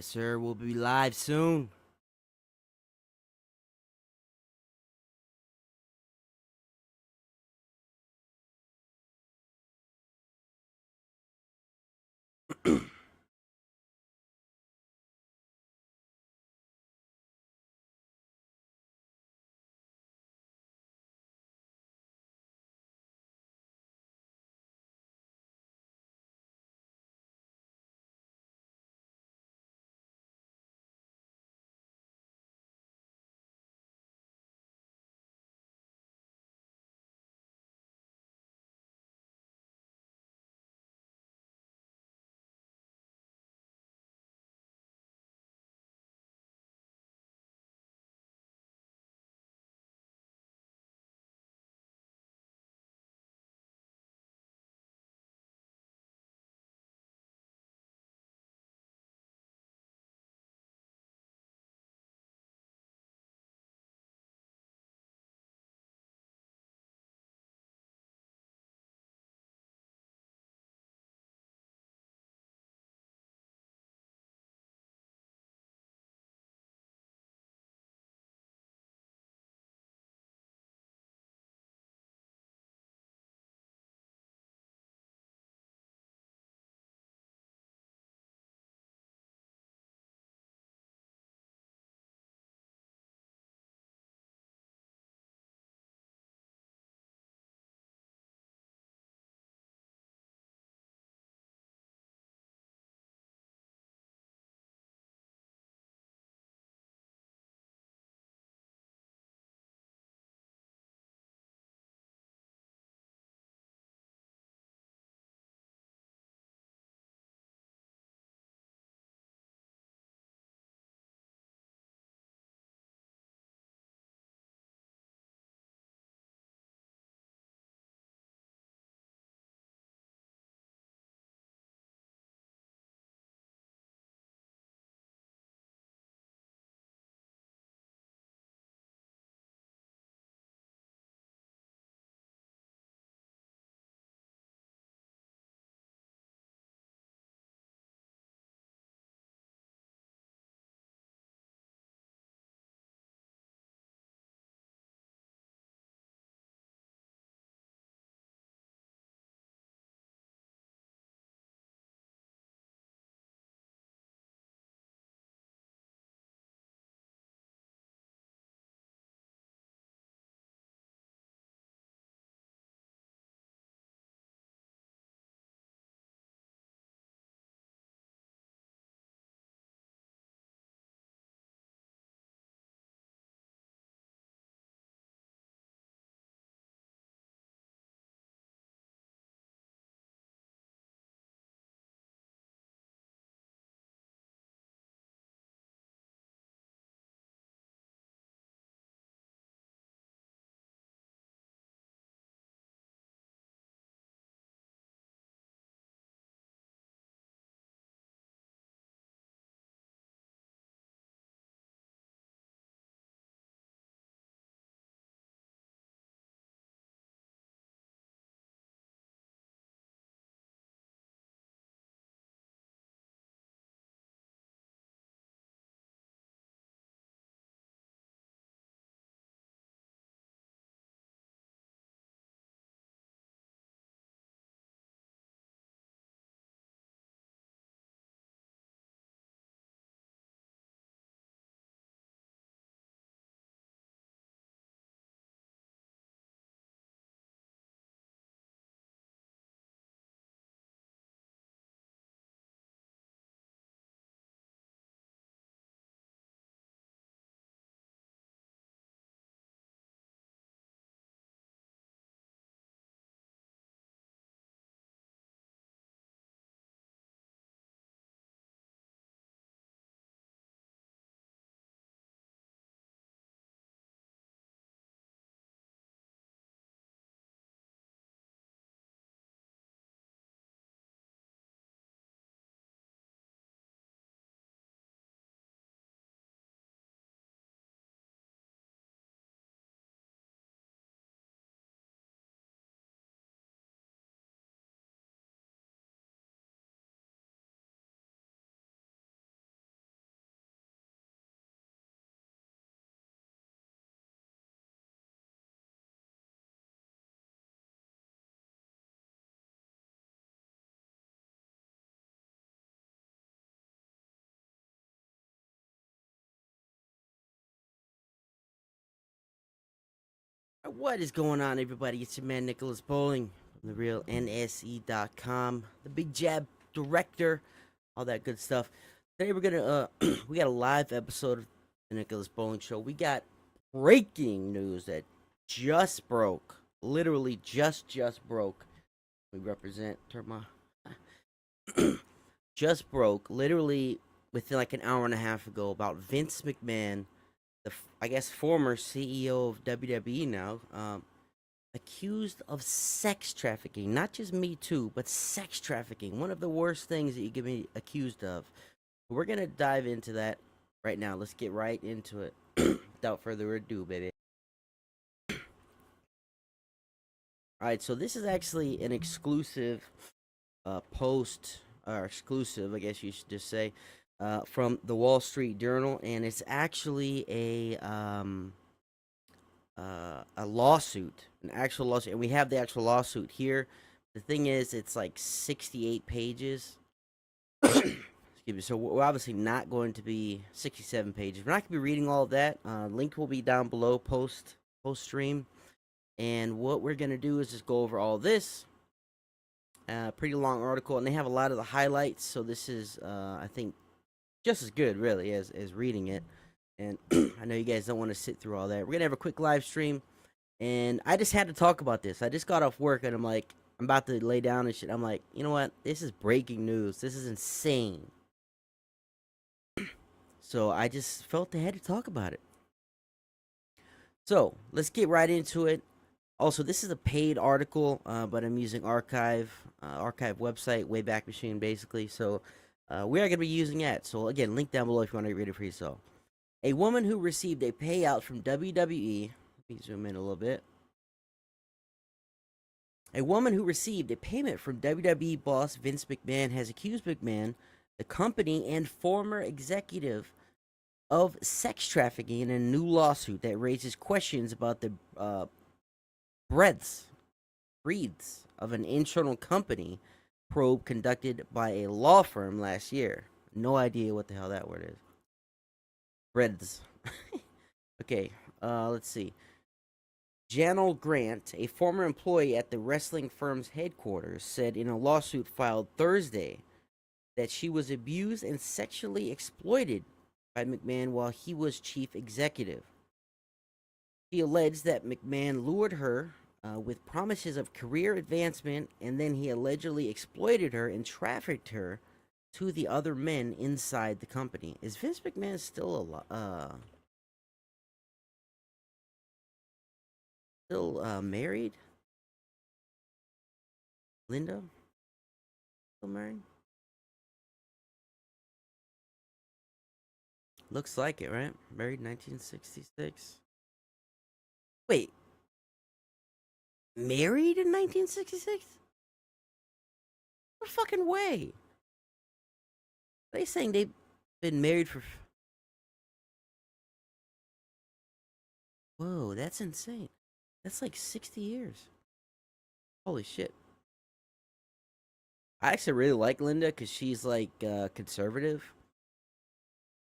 Yes, sir. We'll be live soon. What is going on, everybody? It's your man Nicolas Bowling from the real NSE.com, the Big Jab director, all that good stuff. Today we're gonna we got a live episode of the Nicolas Bowling Show. We got breaking news that just broke, literally just broke. We represent Terma. Just broke, literally within like an hour and a half ago, about Vince McMahon, I guess former CEO of WWE now, accused of sex trafficking. Not just Me Too, but sex trafficking. One of the worst things that you can be accused of. We're gonna dive into that right now. Let's get right into it. Without further ado, baby. All right, so this is actually an exclusive post, or exclusive, I guess you should just say, from the Wall Street Journal, and it's actually a lawsuit, an actual lawsuit, and we have the actual lawsuit here. The thing is, it's like 68 pages. Excuse me. So we're obviously not going to be 67 pages. We're not going to be reading all of that. Link will be down below post stream. And what we're going to do is just go over all this. Pretty long article, and they have a lot of the highlights. So this is, I think, just as good, really, as reading it. And I know you guys don't want to sit through all that. We're going to have a quick live stream. And I just had to talk about this. I just got off work, and I'm like, I'm about to lay down and shit. I'm like, you know what? This is breaking news. This is insane. So I just felt I had to talk about it. So let's get right into it. Also, this is a paid article, but I'm using archive website, Wayback Machine, basically. So we are going to be using that. So again, link down below if you want to read it for yourself. A woman who received a payout from WWE. Let me zoom in a little bit. A woman who received a payment from WWE boss Vince McMahon has accused McMahon, the company, and former executive of sex trafficking in a new lawsuit that raises questions about the breadth of an internal company probe conducted by a law firm last year. No idea what the hell that word is. Breadth. Okay, let's see. Janel Grant, a former employee at the wrestling firm's headquarters, said in a lawsuit filed Thursday that she was abused and sexually exploited by McMahon while he was chief executive. She alleged that McMahon lured her with promises of career advancement, and then he allegedly exploited her and trafficked her to the other men inside the company. Is Vince McMahon still married? Linda? Still married? Looks like it, right? Married 1966. Wait. Married in 1966? No fucking way. Are they saying they've been married for... Whoa, that's insane. That's like 60 years. Holy shit. I actually really like Linda because she's like conservative.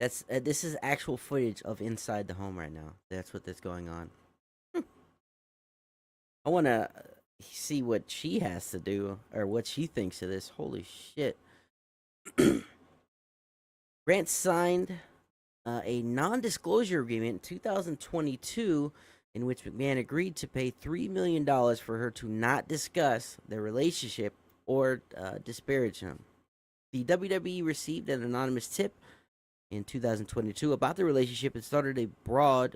That's this is actual footage of inside the home right now. That's what's going on. I want to see what she has to do or what she thinks of this. Holy shit. Grant signed a non-disclosure agreement in 2022 in which McMahon agreed to pay $3 million for her to not discuss their relationship or disparage him. The WWE received an anonymous tip in 2022 about the relationship and started a board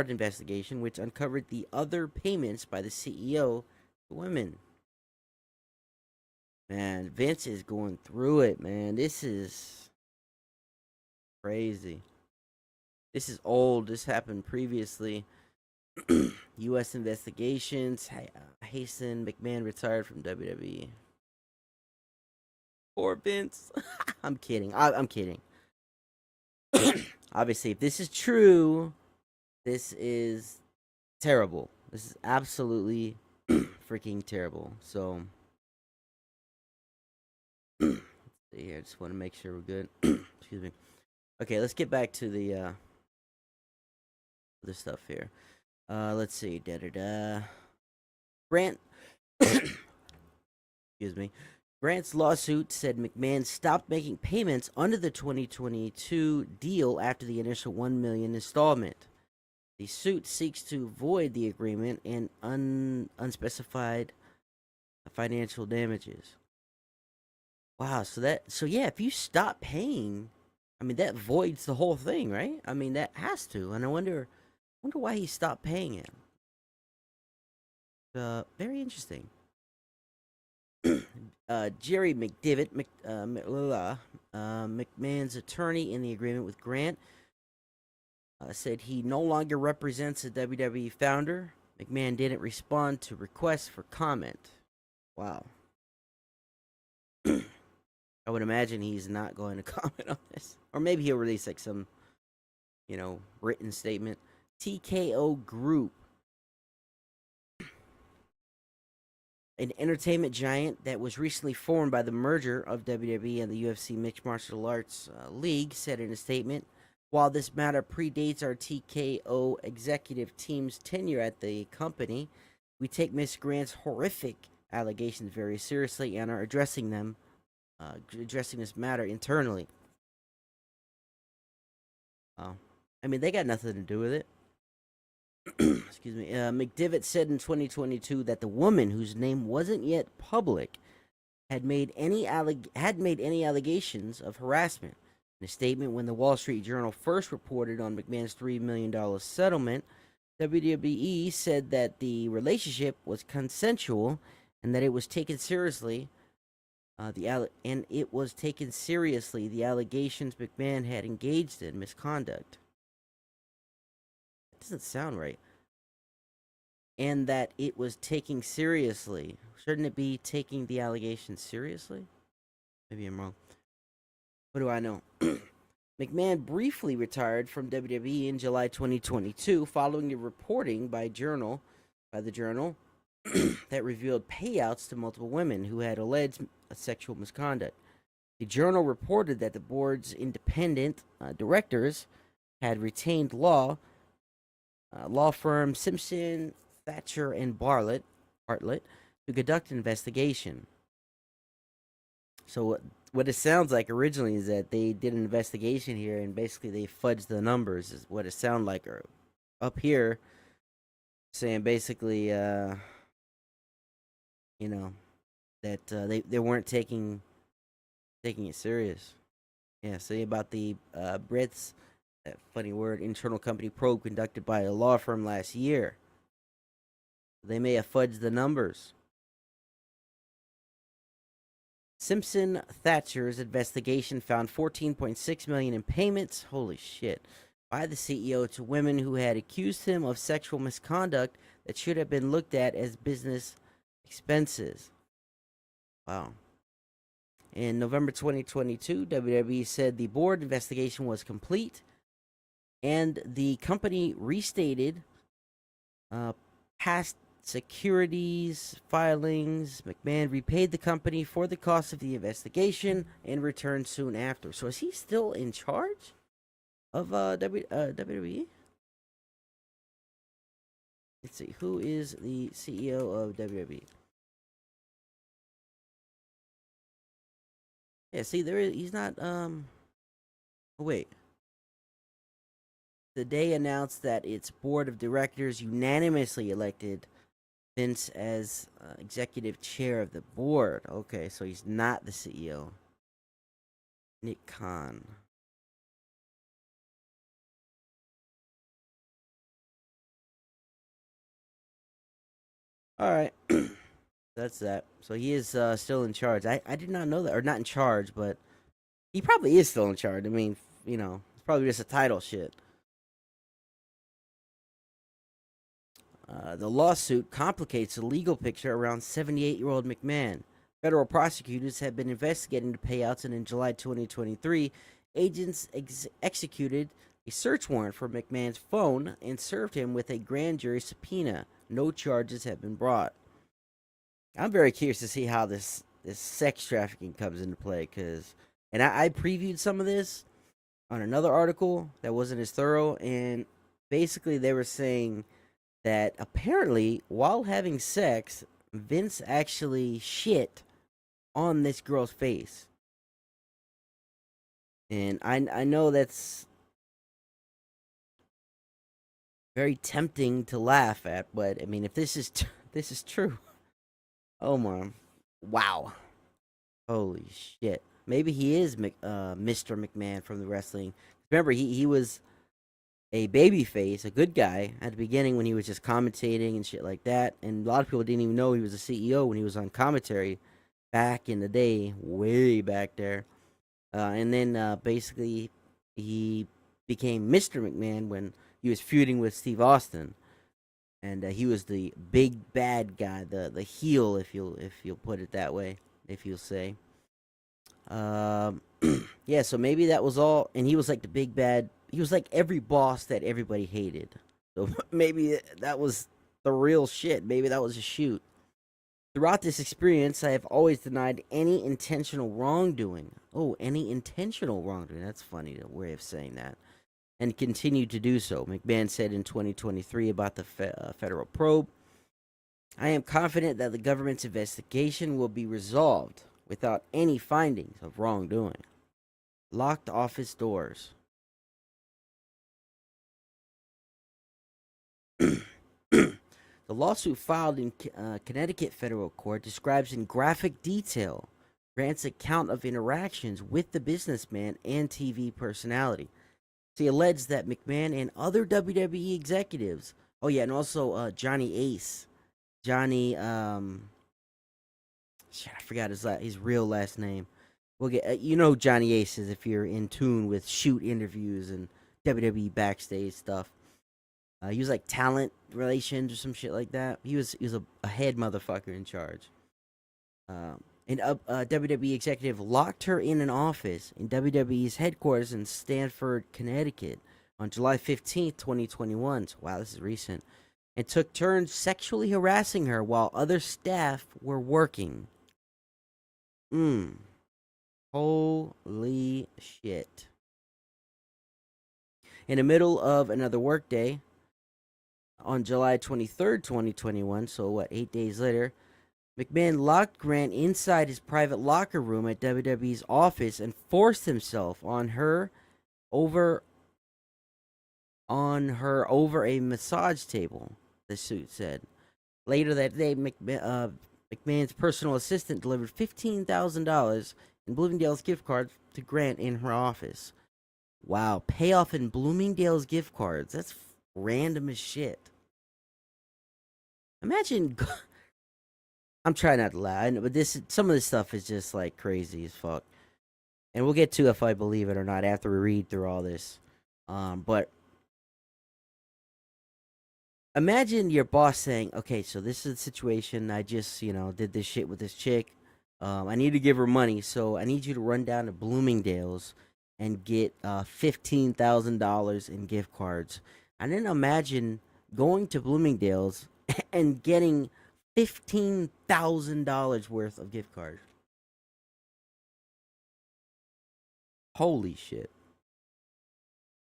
investigation which uncovered the other payments by the CEO to women. Man, Vince is going through it, man. This is crazy. This is old. This happened previously. U.S. investigations hasten. McMahon retired from WWE. Poor Vince. I'm kidding. I'm kidding. Obviously, if this is true, this is terrible. This is absolutely freaking terrible. So, let's see here. I just want to make sure we're good. Excuse me. Okay, let's get back to the other stuff here. Let's see. Grant. Excuse me. Grant's lawsuit said McMahon stopped making payments under the 2022 deal after the initial $1 million installment. The suit seeks to void the agreement and unspecified financial damages. Wow, so yeah, if you stop paying, I mean that voids the whole thing, right? I mean that has to, and I wonder why he stopped paying it. Very interesting. Jerry McMahon's attorney in the agreement with Grant, said he no longer represents the WWE founder. McMahon didn't respond to requests for comment. Wow. I would imagine he's not going to comment on this. Or maybe he'll release like some, written statement. TKO Group, an entertainment giant that was recently formed by the merger of WWE and the UFC Mixed Martial Arts League, said in a statement, while this matter predates our TKO executive team's tenure at the company, we take Ms. Grant's horrific allegations very seriously and are addressing this matter internally. I mean, they got nothing to do with it. Excuse me. McDivitt said in 2022 that the woman, whose name wasn't yet public, had made any allegations of harassment. In a statement, when the Wall Street Journal first reported on McMahon's $3 million settlement, WWE said that the relationship was consensual and that it was taken seriously. The allegations McMahon had engaged in misconduct. That doesn't sound right. And that it was taking seriously. Shouldn't it be taking the allegations seriously? Maybe I'm wrong. What do I know? McMahon briefly retired from WWE in July 2022 following the reporting by the Journal that revealed payouts to multiple women who had alleged sexual misconduct. The Journal reported that the board's independent directors had retained law firm Simpson, Thatcher, and Bartlett to conduct an investigation. So what it sounds like originally is that they did an investigation here and basically they fudged the numbers is what it sounded like. Or up here saying basically that they weren't taking it serious. Yeah, say about the Brett's, that funny word, internal company probe conducted by a law firm last year. They may have fudged the numbers. Simpson Thatcher's investigation found $14.6 million in payments, holy shit, by the CEO to women who had accused him of sexual misconduct that should have been looked at as business expenses. Wow. In November 2022, WWE said the board investigation was complete and the company restated past securities filings. McMahon repaid the company for the cost of the investigation and returned soon after. So is he still in charge of WWE? Let's see. Who is the CEO of WWE? Yeah, see, he's not, oh, wait. The day announced that its board of directors unanimously elected Vince as executive chair of the board. Okay, so he's not the CEO. Nick Khan. All right. That's that. So he is still in charge. I did not know that. Or not in charge, but he probably is still in charge. I mean, it's probably just a title shit. The lawsuit complicates the legal picture around 78-year-old McMahon. Federal prosecutors have been investigating the payouts, and in July 2023, agents executed a search warrant for McMahon's phone and served him with a grand jury subpoena. No charges have been brought. I'm very curious to see how this sex trafficking comes into play, and I previewed some of this on another article that wasn't as thorough, and basically they were saying that apparently, while having sex, Vince actually shit on this girl's face. And I know that's very tempting to laugh at, but I mean, if this is this is true, oh my, wow, holy shit. Maybe he is Mr. McMahon from the wrestling. Remember, he was a baby face, a good guy at the beginning when he was just commentating and shit like that. And a lot of people didn't even know he was a CEO when he was on commentary back in the day, way back there. And then basically he became Mr. McMahon when he was feuding with Steve Austin, and he was the big bad guy, the heel, if you'll put it that way, if you'll say. Um, yeah, so maybe that was all, and he was like the big bad. He was like every boss that everybody hated. So maybe that was the real shit. Maybe that was a shoot. Throughout this experience, I have always denied any intentional wrongdoing. Oh, any intentional wrongdoing. That's funny, the way of saying that. And continued to do so. McMahon said in 2023 about the federal probe. I am confident that the government's investigation will be resolved without any findings of wrongdoing. Locked office doors. The lawsuit filed in Connecticut federal court describes in graphic detail Grant's account of interactions with the businessman and TV personality. He alleged that McMahon and other WWE executives, oh yeah, and also Johnny Ace, Johnny, shit, I forgot his real last name. We'll get you know Johnny Ace is if you're in tune with shoot interviews and WWE backstage stuff. He was like talent relations or some shit like that. He was a head motherfucker in charge. And a WWE executive locked her in an office in WWE's headquarters in Stamford, Connecticut on July 15th, 2021. So, wow, this is recent. And took turns sexually harassing her while other staff were working. Holy shit. In the middle of another workday, on July 23rd, 2021, so what, 8 days later, McMahon locked Grant inside his private locker room at WWE's office and forced himself over over a massage table, the suit said. Later that day, McMahon's personal assistant delivered $15,000 in Bloomingdale's gift cards to Grant in her office. Wow, payoff in Bloomingdale's gift cards. That's random as shit. Imagine. I'm trying not to laugh, but some of this stuff is just like crazy as fuck. And we'll get to if I believe it or not after we read through all this. But imagine your boss saying, "Okay, so this is the situation. I just, did this shit with this chick. I need to give her money, so I need you to run down to Bloomingdale's and get $15,000 in gift cards." And then imagine going to Bloomingdale's and getting $15,000 worth of gift cards. Holy shit.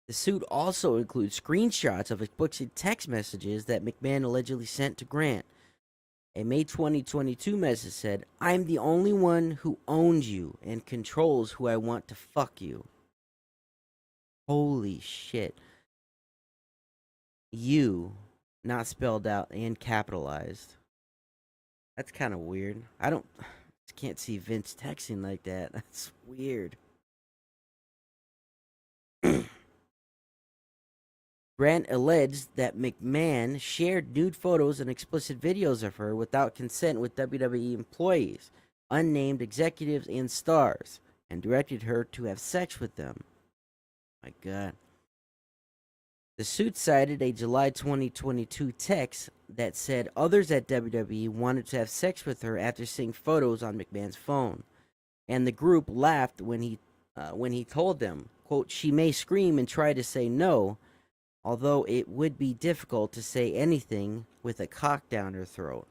The suit also includes screenshots of explicit text messages that McMahon allegedly sent to Grant. A May 2022 message said, "I'm the only one who owns you and controls who I want to fuck you." Holy shit. You, not spelled out and capitalized. That's kind of weird. I can't see Vince texting like that. That's weird. Grant alleged that McMahon shared nude photos and explicit videos of her without consent with WWE employees, unnamed executives, and stars, and directed her to have sex with them. My God. The suit cited a July 2022 text that said others at WWE wanted to have sex with her after seeing photos on McMahon's phone, and the group laughed when he told them, quote, "She may scream and try to say no, although it would be difficult to say anything with a cock down her throat."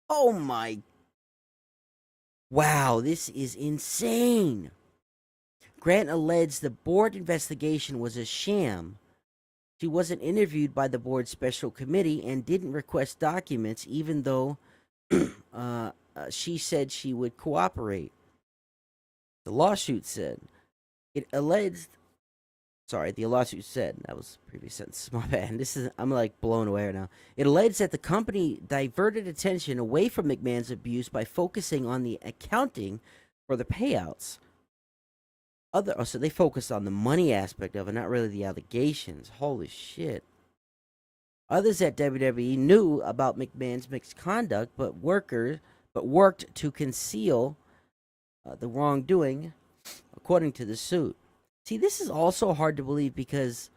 Oh my. Wow, this is insane. Grant alleged the board investigation was a sham, She wasn't interviewed by the board's special committee and didn't request documents, even though she said she would cooperate. The lawsuit said it alleged. Sorry, the lawsuit said that was the previous sentence. My bad. I'm like blown away right now. It alleged that the company diverted attention away from McMahon's abuse by focusing on the accounting for the payouts. So they focused on the money aspect of it, not really the allegations. Holy shit. Others at WWE knew about McMahon's misconduct, but worked to conceal the wrongdoing, according to the suit. See, this is also hard to believe because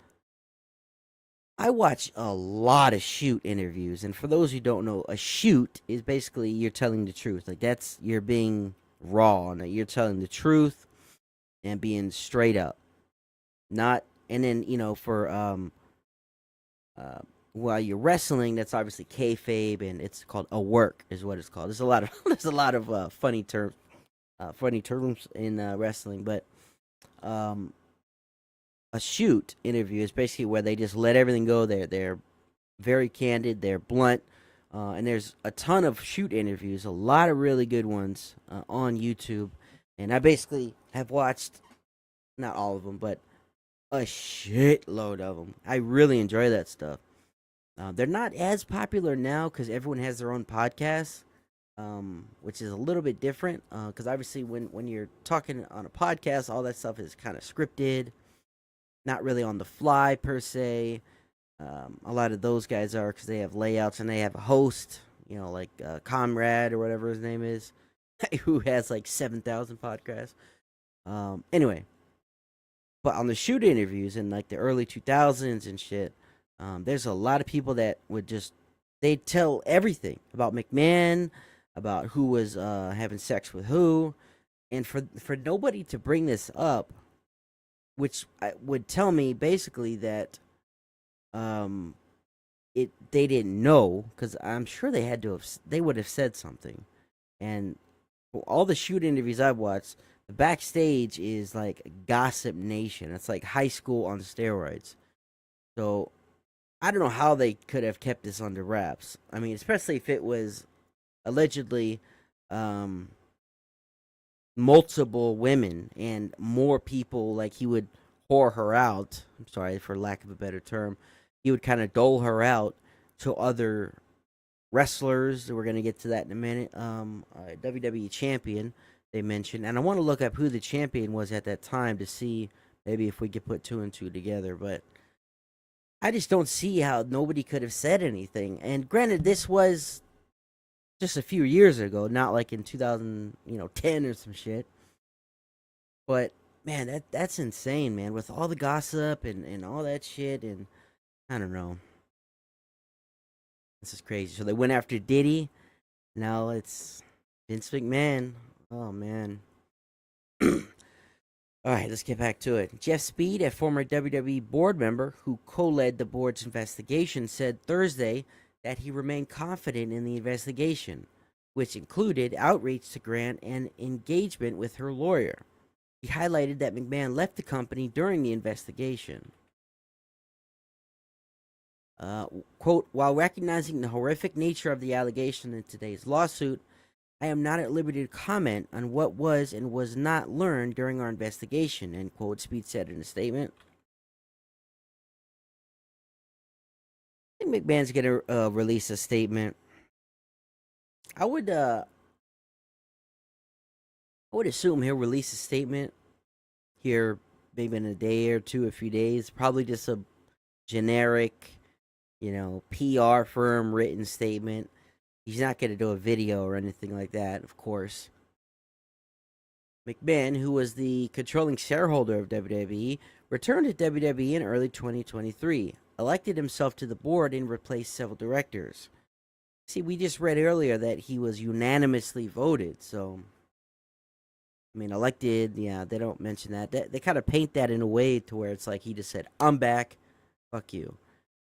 I watch a lot of shoot interviews, and for those who don't know, a shoot is basically you're telling the truth. Like you're being raw, and you're telling the truth and being straight up. Not and then for while you're wrestling, that's obviously kayfabe, and it's called a work, is what it's called. There's a lot of funny terms in wrestling, but a shoot interview is basically where they just let everything go. They're very candid, they're blunt, and there's a ton of shoot interviews, a lot of really good ones on YouTube, and I basically have watched not all of them, but a shitload of them. I really enjoy that stuff. They're not as popular now because everyone has their own podcast, which is a little bit different. Because obviously, when you're talking on a podcast, all that stuff is kind of scripted, not really on the fly per se. A lot of those guys are because they have layouts and they have a host, like Comrade or whatever his name is, who has like 7,000 podcasts. Anyway, but on the shoot interviews in like the early 2000s and shit, there's a lot of people that they'd tell everything about McMahon, about who was having sex with who, and for nobody to bring this up, which would tell me basically that they didn't know, because I'm sure they would have said something. And for all the shoot interviews I've watched, the backstage is like Gossip Nation. It's like high school on steroids. So I don't know how they could have kept this under wraps. I mean, especially if it was allegedly multiple women and more people, like he would whore her out. I'm sorry for lack of a better term. He would kind of dole her out to other wrestlers. We're going to get to that in a minute. WWE champion, they mentioned. And I want to look up who the champion was at that time to see maybe if we could put two and two together. But I just don't see how nobody could have said anything. And granted, this was just a few years ago, not like in 2010 or some shit. But man, that's insane, man. With all the gossip and all that shit, and I don't know. This is crazy. So they went after Diddy. Now it's Vince McMahon. Oh man. All right, let's get back to it. Jeff Speed, a former WWE board member who co-led the board's investigation, said Thursday that he remained confident in the investigation, which included outreach to Grant and engagement with her lawyer. He highlighted that McMahon left the company during the investigation. Quote, while recognizing the horrific nature of the allegation in today's lawsuit, I am not at liberty to comment on what was and was not learned during our investigation, end quote, Speed said in a statement. I think McMahon's going to release a statement. I would assume he'll release a statement here maybe in a day or two, a few days. Probably just a generic, PR firm written statement. He's not going to do a video or anything like that, of course. McMahon, who was the controlling shareholder of WWE, returned to WWE in early 2023, elected himself to the board, and replaced several directors. See, we just read earlier that he was unanimously voted, so I mean, elected, yeah, they don't mention that. They kind of paint that in a way to where it's like he just said, I'm back, fuck you.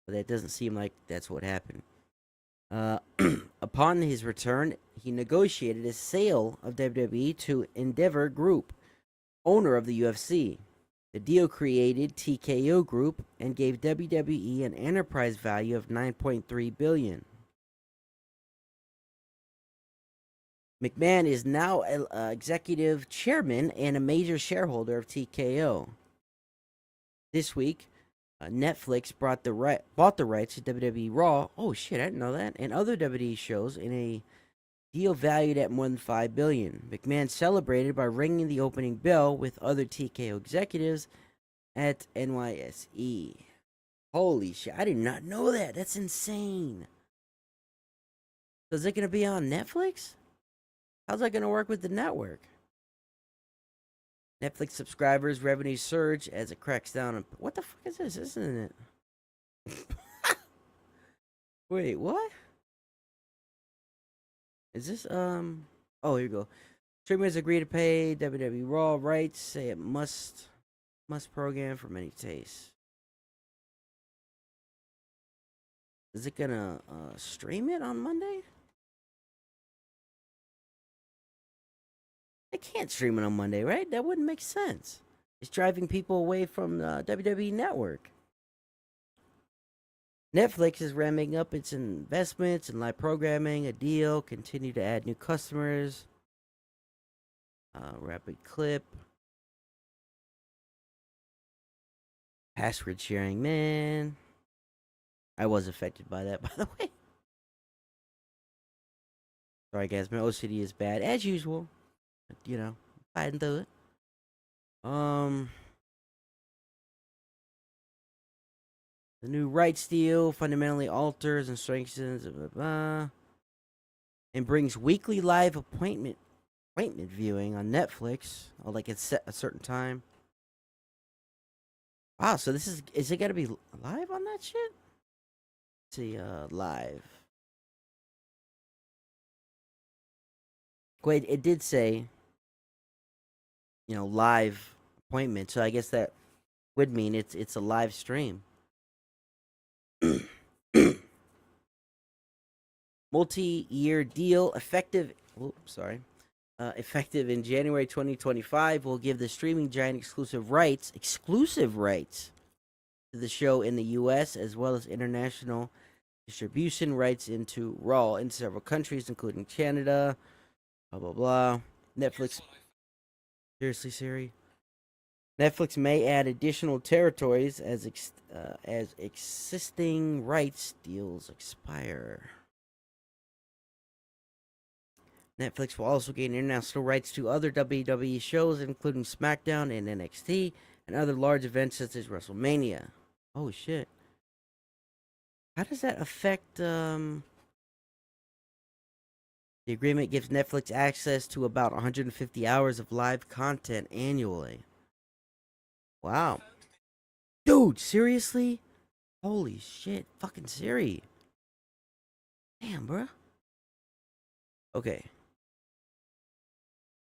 But that doesn't seem like that's what happened. Upon his return, he negotiated a sale of WWE to Endeavor Group, owner of the UFC. The deal created TKO Group and gave WWE an enterprise value of $9.3 billion. McMahon is now executive chairman and a major shareholder of TKO. This week, Netflix bought the rights to WWE Raw. Oh shit, I didn't know that. And other WWE shows in a deal valued at more than $5 billion. McMahon celebrated by ringing the opening bell with other TKO executives at NYSE. Holy shit, I did not know that. That's insane. So is it going to be on Netflix? How's that going to work with the network? Netflix subscribers revenue surge as it cracks down on... What the fuck is this? Isn't it? Wait, what? Is this, Oh, here you go. Streamers agree to pay WWE Raw rights, say it must program for many tastes. Is it gonna stream it on Monday? They can't stream it on Monday, right? That wouldn't make sense. It's driving people away from the WWE Network. Netflix is ramping up its investments in live programming, a deal, continue to add new customers. Rapid clip. Password sharing, man. I was affected by that, by the way. Sorry, guys. My OCD is bad, as usual. But, you know, fighting through it. The new rights deal fundamentally alters and strengthens and brings weekly live appointment viewing on Netflix. Or like it's set a certain time. Wow, so this is it gotta be live on that shit? Let's see, live. Wait, it did say, you know, live appointment, so I guess that would mean it's a live stream. Multi-year deal effective effective in January 2025 will give the streaming giant exclusive rights to the show in the US as well as international distribution rights into Raw in several countries including Canada, blah blah blah. Netflix seriously, Siri. Netflix may add additional territories as existing rights deals expire. Netflix will also gain international rights to other WWE shows, including SmackDown and NXT, and other large events such as WrestleMania. Oh shit! How does that affect? The agreement gives Netflix access to about 150 hours of live content annually. Wow. Dude, seriously? Holy shit. Fucking Siri. Damn, bruh. Okay.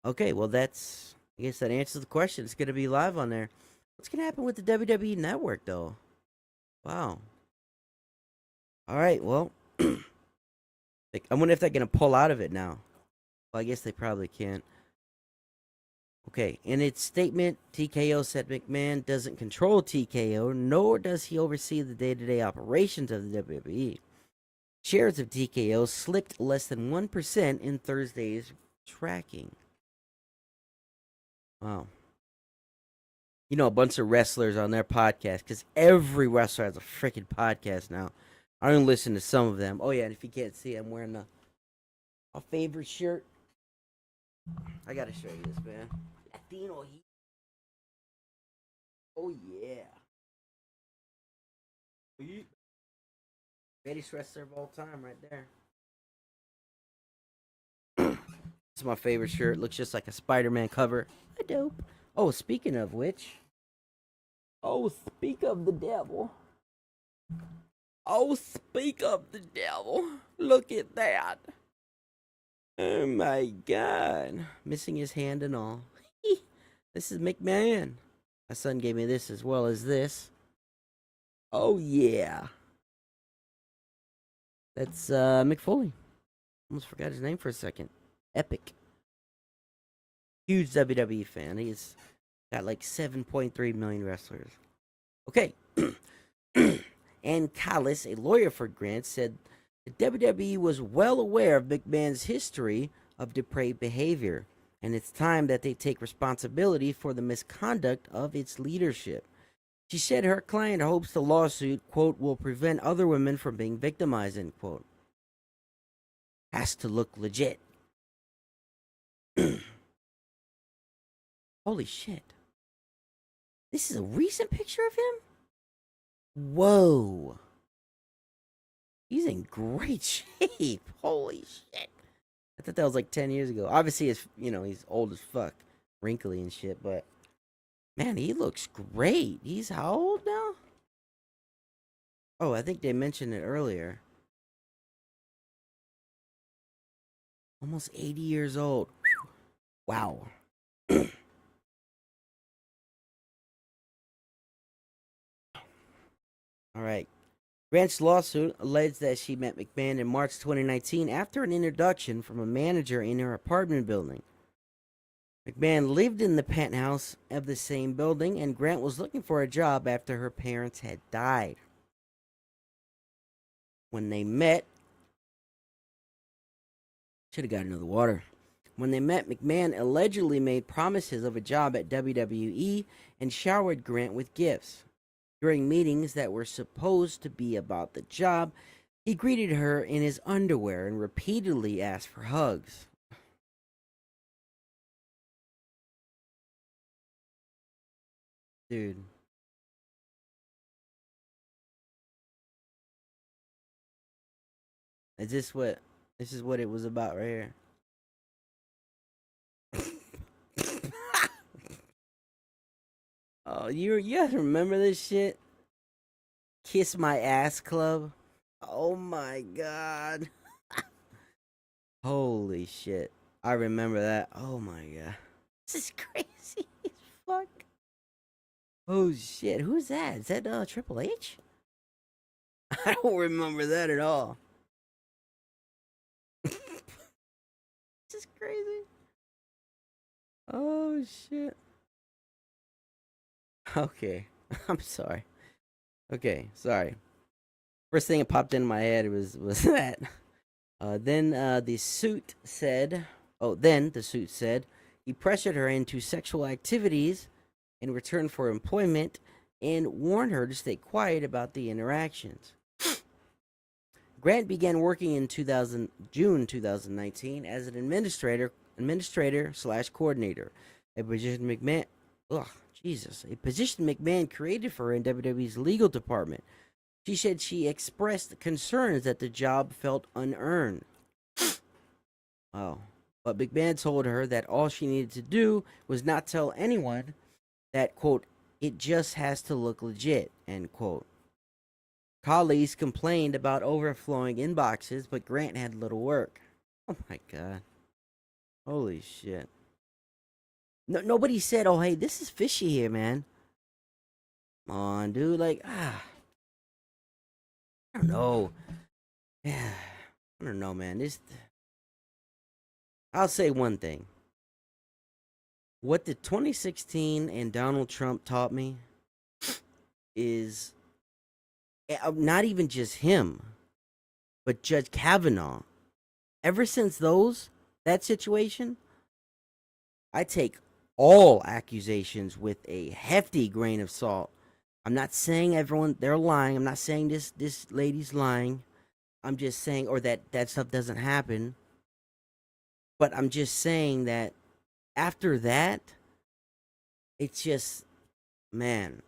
Okay, well, I guess that answers the question. It's going to be live on there. What's going to happen with the WWE Network, though? Wow. All right, well. I wonder if they're going to pull out of it now. Well, I guess they probably can't. Okay, in its statement, TKO said McMahon doesn't control TKO, nor does he oversee the day-to-day operations of the WWE. Shares of TKO slipped less than 1% in Thursday's tracking. Wow. You know, a bunch of wrestlers on their podcast, because every wrestler has a freaking podcast now. I only listen to some of them. Oh, yeah, and if you can't see, I'm wearing a favorite shirt. I gotta show you this, man. Latino heat. Oh, yeah. Greatest wrestler of all time right there. It's my favorite shirt. Looks just like a Spider-Man cover. Dope. Oh, speaking of which. Oh, speak of the devil. Oh, speak of the devil. Look at that. Oh my god. Missing his hand and all. This is McMahon. My son gave me this as well as this. Oh yeah. That's Mick Foley. Almost forgot his name for a second. Epic. Huge WWE fan. Got like 7.3 million wrestlers. Okay. And Callis, a lawyer for Grant, said the WWE was well aware of McMahon's history of depraved behavior, and it's time that they take responsibility for the misconduct of its leadership. She said her client hopes the lawsuit, quote, will prevent other women from being victimized, end quote. Has to look legit. Holy shit. This is a recent picture of him? Whoa. He's in great shape. Holy shit. I thought that was like 10 years ago. Obviously, it's, he's old as fuck. Wrinkly and shit, but man, he looks great. He's how old now? Oh, I think they mentioned it earlier. Almost 80 years old. Wow. All right. Grant's lawsuit alleged that she met McMahon in March 2019 after an introduction from a manager in her apartment building. McMahon lived in the penthouse of the same building, and Grant was looking for a job after her parents had died. When they met, should have got another water. When they met, McMahon allegedly made promises of a job at WWE and showered Grant with gifts. During meetings that were supposed to be about the job, he greeted her in his underwear and repeatedly asked for hugs. Dude. This is what it was about right here. Oh, you guys remember this shit? Kiss My Ass Club? Oh my god. Holy shit. I remember that. Oh my god. This is crazy as fuck. Oh shit. Who's that? Is that Triple H? I don't remember that at all. This is crazy. Oh shit. Okay. I'm sorry. Okay, sorry. First thing that popped in my head was that. Then the suit said, he pressured her into sexual activities in return for employment and warned her to stay quiet about the interactions. Grant began working in June 2019 as an administrator slash coordinator, a position McMahon, a position McMahon created for her in WWE's legal department. She said she expressed concerns that the job felt unearned. Oh. But McMahon told her that all she needed to do was not tell anyone that, quote, it just has to look legit, end quote. Colleagues complained about overflowing inboxes, but Grant had little work. Oh my god. Holy shit. Nobody said, oh, hey, this is fishy here, man. Come on, dude. I don't know. Yeah. I don't know, man. I'll say one thing. What the 2016 and Donald Trump taught me is not even just him, but Judge Kavanaugh. Ever since that situation, I take all accusations with a hefty grain of salt. I'm not saying they're lying. I'm not saying this lady's lying. I'm just saying, or that stuff doesn't happen. But I'm just saying that after that, it's just, man,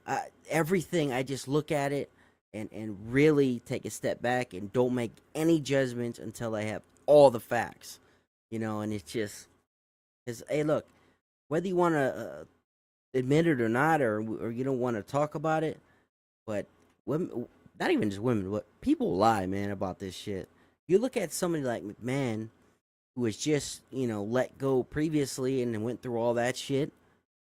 everything, I just look at it and really take a step back and don't make any judgments until I have all the facts, and it's just, because, hey, look, whether you want to admit it or not, or you don't want to talk about it, but women, not even just women, but people lie, man, about this shit. You look at somebody like McMahon, who was just, let go previously and went through all that shit,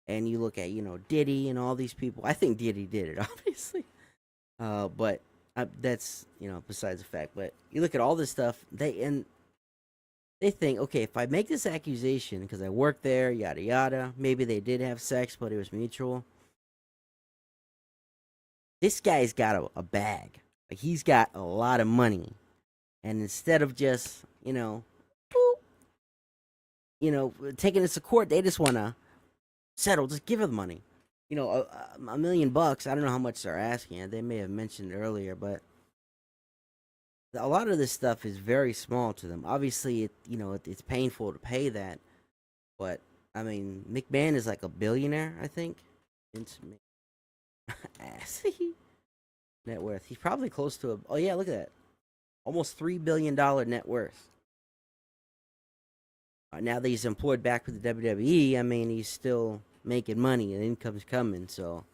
and you look at, Diddy and all these people. I think Diddy did it, obviously. But that's, besides the fact. But you look at all this stuff, they think, okay, if I make this accusation because I work there, yada yada, maybe they did have sex, but it was mutual. This guy's got a bag. Like he's got a lot of money, and instead of just boop, taking this to court, they just want to settle. Just give her the money. A $1,000,000. I don't know how much they're asking. They may have mentioned earlier, but a lot of this stuff is very small to them. Obviously, it's painful to pay that, but I mean, McMahon is like a billionaire, I think. Vince ass net worth. He's probably close to a. Oh yeah, look at that, almost $3 billion net worth. Now that he's employed back with the WWE, I mean, he's still making money and income's coming. So,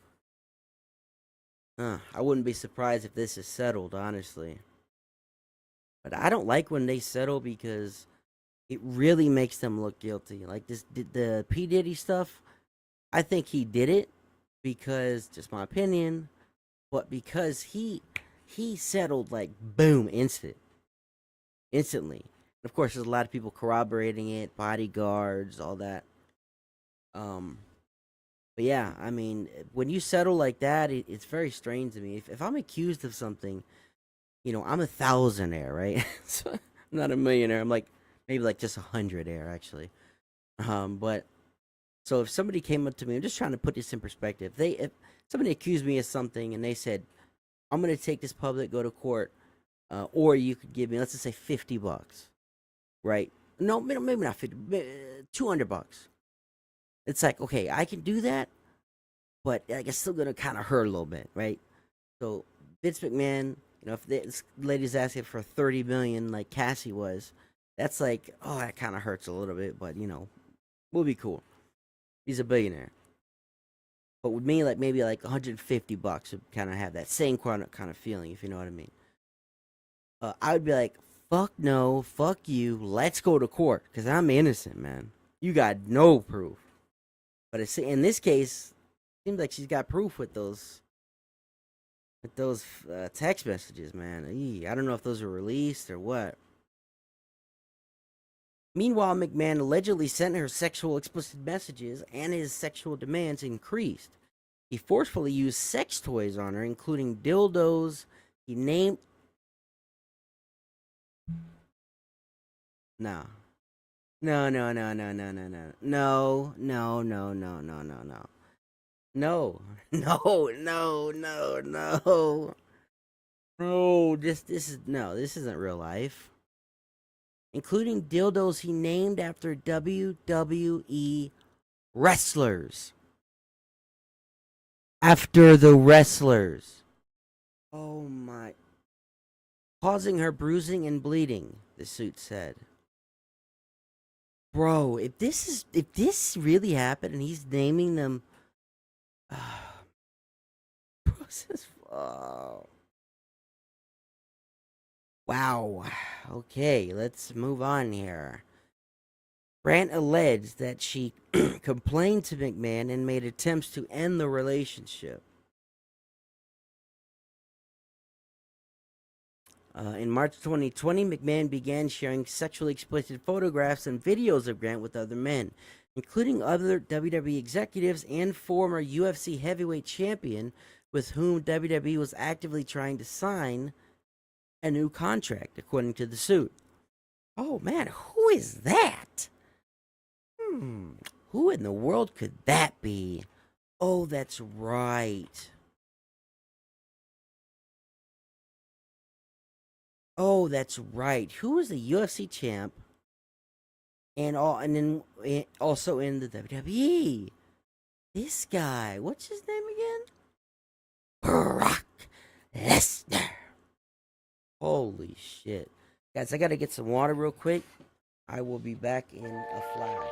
I wouldn't be surprised if this is settled, honestly. But I don't like when they settle because it really makes them look guilty. Like the P Diddy stuff. I think he did it because, just my opinion, but because he settled like boom, instantly. Of course, there's a lot of people corroborating it, bodyguards, all that. Um, but yeah, I mean, when you settle like that, it's very strange to me. If I'm accused of something, I'm a thousandaire, right? So I'm not a millionaire. I'm like maybe like just 100-aire actually. But so if somebody came up to me, I'm just trying to put this in perspective. If somebody accused me of something and they said, "I'm gonna take this public, go to court, or you could give me, let's just say, $50, right? No, maybe not 50, $200." It's like, okay, I can do that, but like, it's still gonna kind of hurt a little bit, right? So Vince McMahon, if this lady's asking for 30 million, like Cassie was, that's like, oh, that kind of hurts a little bit, but we'll be cool. He's a billionaire. But with me, like maybe like $150 would kind of have that same kind of feeling, if you know what I mean. I would be like, fuck no, fuck you, let's go to court because I'm innocent, man. You got no proof. But in this case, it seems like she's got proof with those text messages, man. I don't know if those were released or what. Meanwhile, McMahon allegedly sent her sexual explicit messages and his sexual demands increased. He forcefully used sex toys on her, including dildos. He named. No. No, no, no, no, no, no, no. No, no, no, no, no, no, no. No. No, no, no, no. No, this isn't real life. Including dildos he named after WWE wrestlers. After the wrestlers. Oh my. Causing her bruising and bleeding, the suit said. Bro, if this really happened and he's naming them, oh, wow. Okay, let's move on here. Grant alleged that she complained to McMahon and made attempts to end the relationship. In March 2020, McMahon began sharing sexually explicit photographs and videos of Grant with other men, including other WWE executives and former UFC heavyweight champion with whom WWE was actively trying to sign a new contract, according to the suit. Oh man, who is that? Who in the world could that be? Oh, that's right. Oh, that's right. Who is the UFC champ and then also in the WWE? This guy, what's his name again? Brock Lesnar. Holy shit. Guys, I gotta get some water real quick. I will be back in a flash.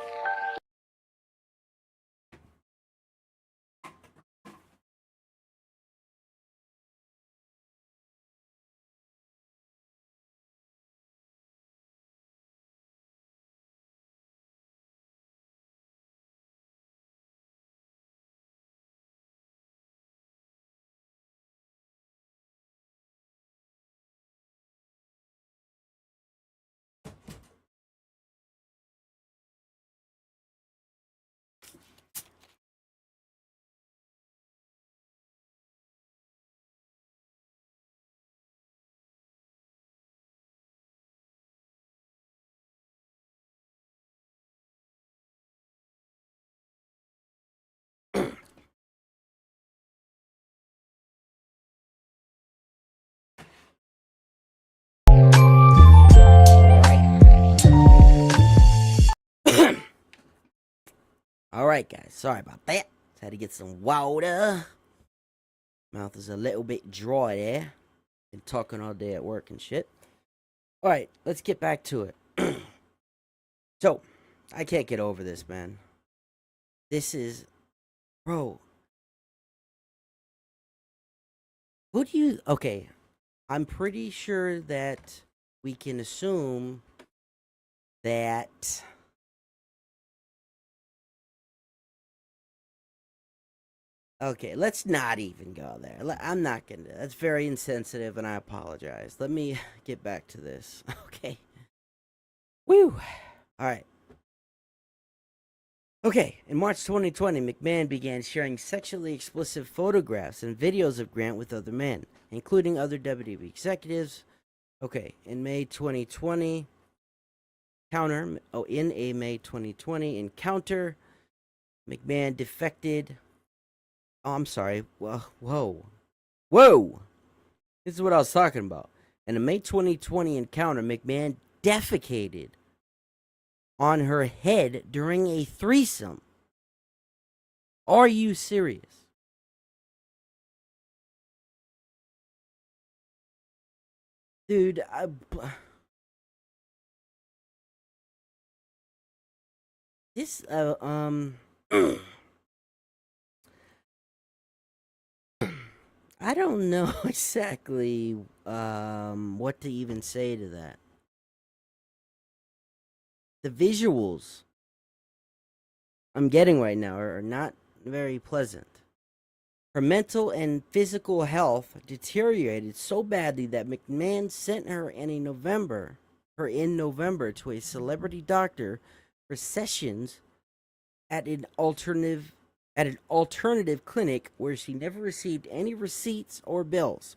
All right, guys. Sorry about that. Had to get some water. Mouth is a little bit dry there. Been talking all day at work and shit. All right, let's get back to it. So, I can't get over this, man. This is, bro. Who do you? Okay, I'm pretty sure that we can assume that. Okay, let's not even go there. I'm not gonna. That's very insensitive, and I apologize. Let me get back to this. Okay. Woo. All right. Okay, in March 2020, McMahon began sharing sexually explicit photographs and videos of Grant with other men, including other WWE executives. Okay, in May 2020, in a May 2020 encounter, McMahon defected. Oh, I'm sorry. Whoa. This is what I was talking about. In a May 2020 encounter, McMahon defecated on her head during a threesome. Are you serious? Dude, this I don't know exactly what to even say to that. The visuals I'm getting right now are not very pleasant. Her mental and physical health deteriorated so badly that McMahon sent her in November to a celebrity doctor for sessions at an alternative clinic where she never received any receipts or bills.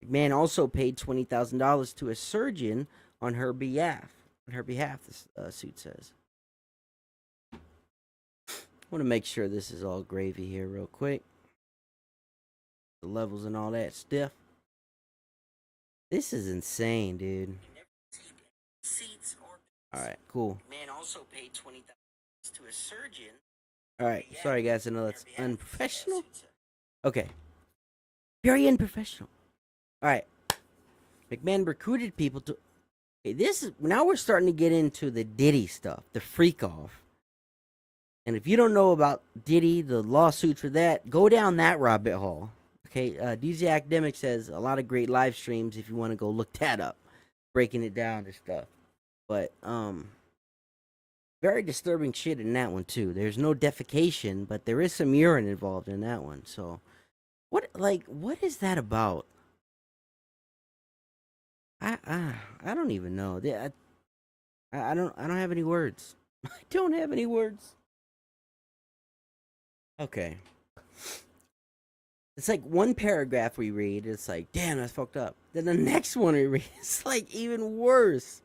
McMahon also paid $20,000 to a surgeon on her behalf. This suit says. I want to make sure this is all gravy here, real quick. The levels and all that stuff. This is insane, dude. All right, cool. Man also paid $20,000 to a surgeon. All right, sorry guys, I know that's unprofessional. Okay, very unprofessional. All right, McMahon recruited people to. Okay, this is now we're starting to get into the Diddy stuff, the freak off. And if you don't know about Diddy, the lawsuit for that, go down that rabbit hole. Okay, DZ Academic says a lot of great live streams if you want to go look that up, breaking it down and stuff. But very disturbing shit in that one too. There's no defecation, but there is some urine involved in that one. So, what is that about? I don't even know. I don't have any words. I don't have any words. Okay. It's like one paragraph we read, it's like, damn, that's fucked up. Then the next one we read, it's like even worse.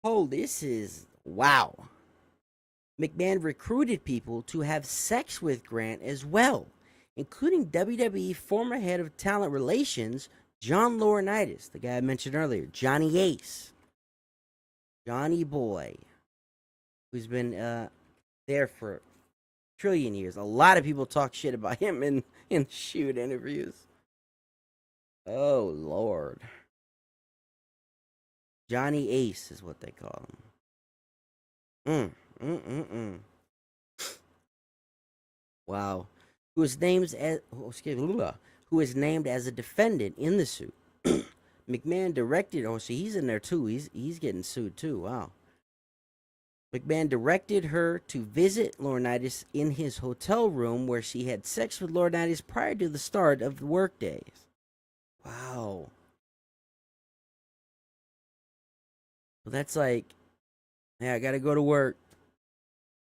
Oh, this is wow. McMahon recruited people to have sex with Grant as well, including WWE former head of talent relations, John Laurinaitis, the guy I mentioned earlier, Johnny Ace. Johnny Boy, who's been there for a trillion years. A lot of people talk shit about him in shoot interviews. Oh, Lord. Johnny Ace is what they call him. Wow. Who is named as a defendant in the suit. McMahon directed. Oh, see, he's in there too. He's getting sued too. Wow. McMahon directed her to visit Laurinaitis in his hotel room where she had sex with Laurinaitis prior to the start of the workdays. Wow. Well, that's like, yeah, I gotta go to work.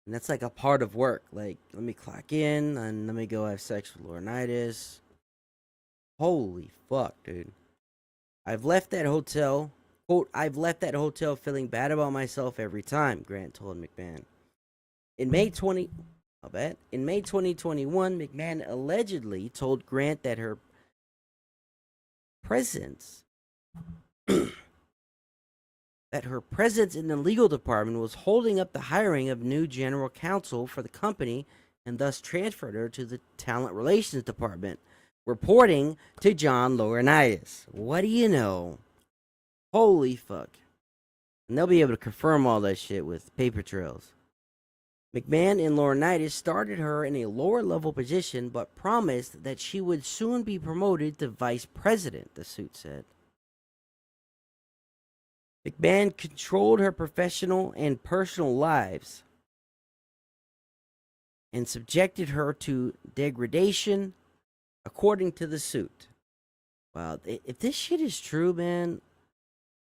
And that's like a part of work. Like, let me clock in and let me go have sex with Laurinaitis. Holy fuck, dude. I've left that hotel. Quote, I've left that hotel feeling bad about myself every time, Grant told McMahon. In May 2021, McMahon allegedly told Grant that her presence that her presence in the legal department was holding up the hiring of new general counsel for the company and thus transferred her to the talent relations department, reporting to John Laurinaitis. What do you know? Holy fuck. And they'll be able to confirm all that shit with paper trails. McMahon and Laurinaitis started her in a lower level position but promised that she would soon be promoted to vice president, the suit said. McMahon controlled her professional and personal lives and subjected her to degradation, according to the suit. Wow, if this shit is true, man,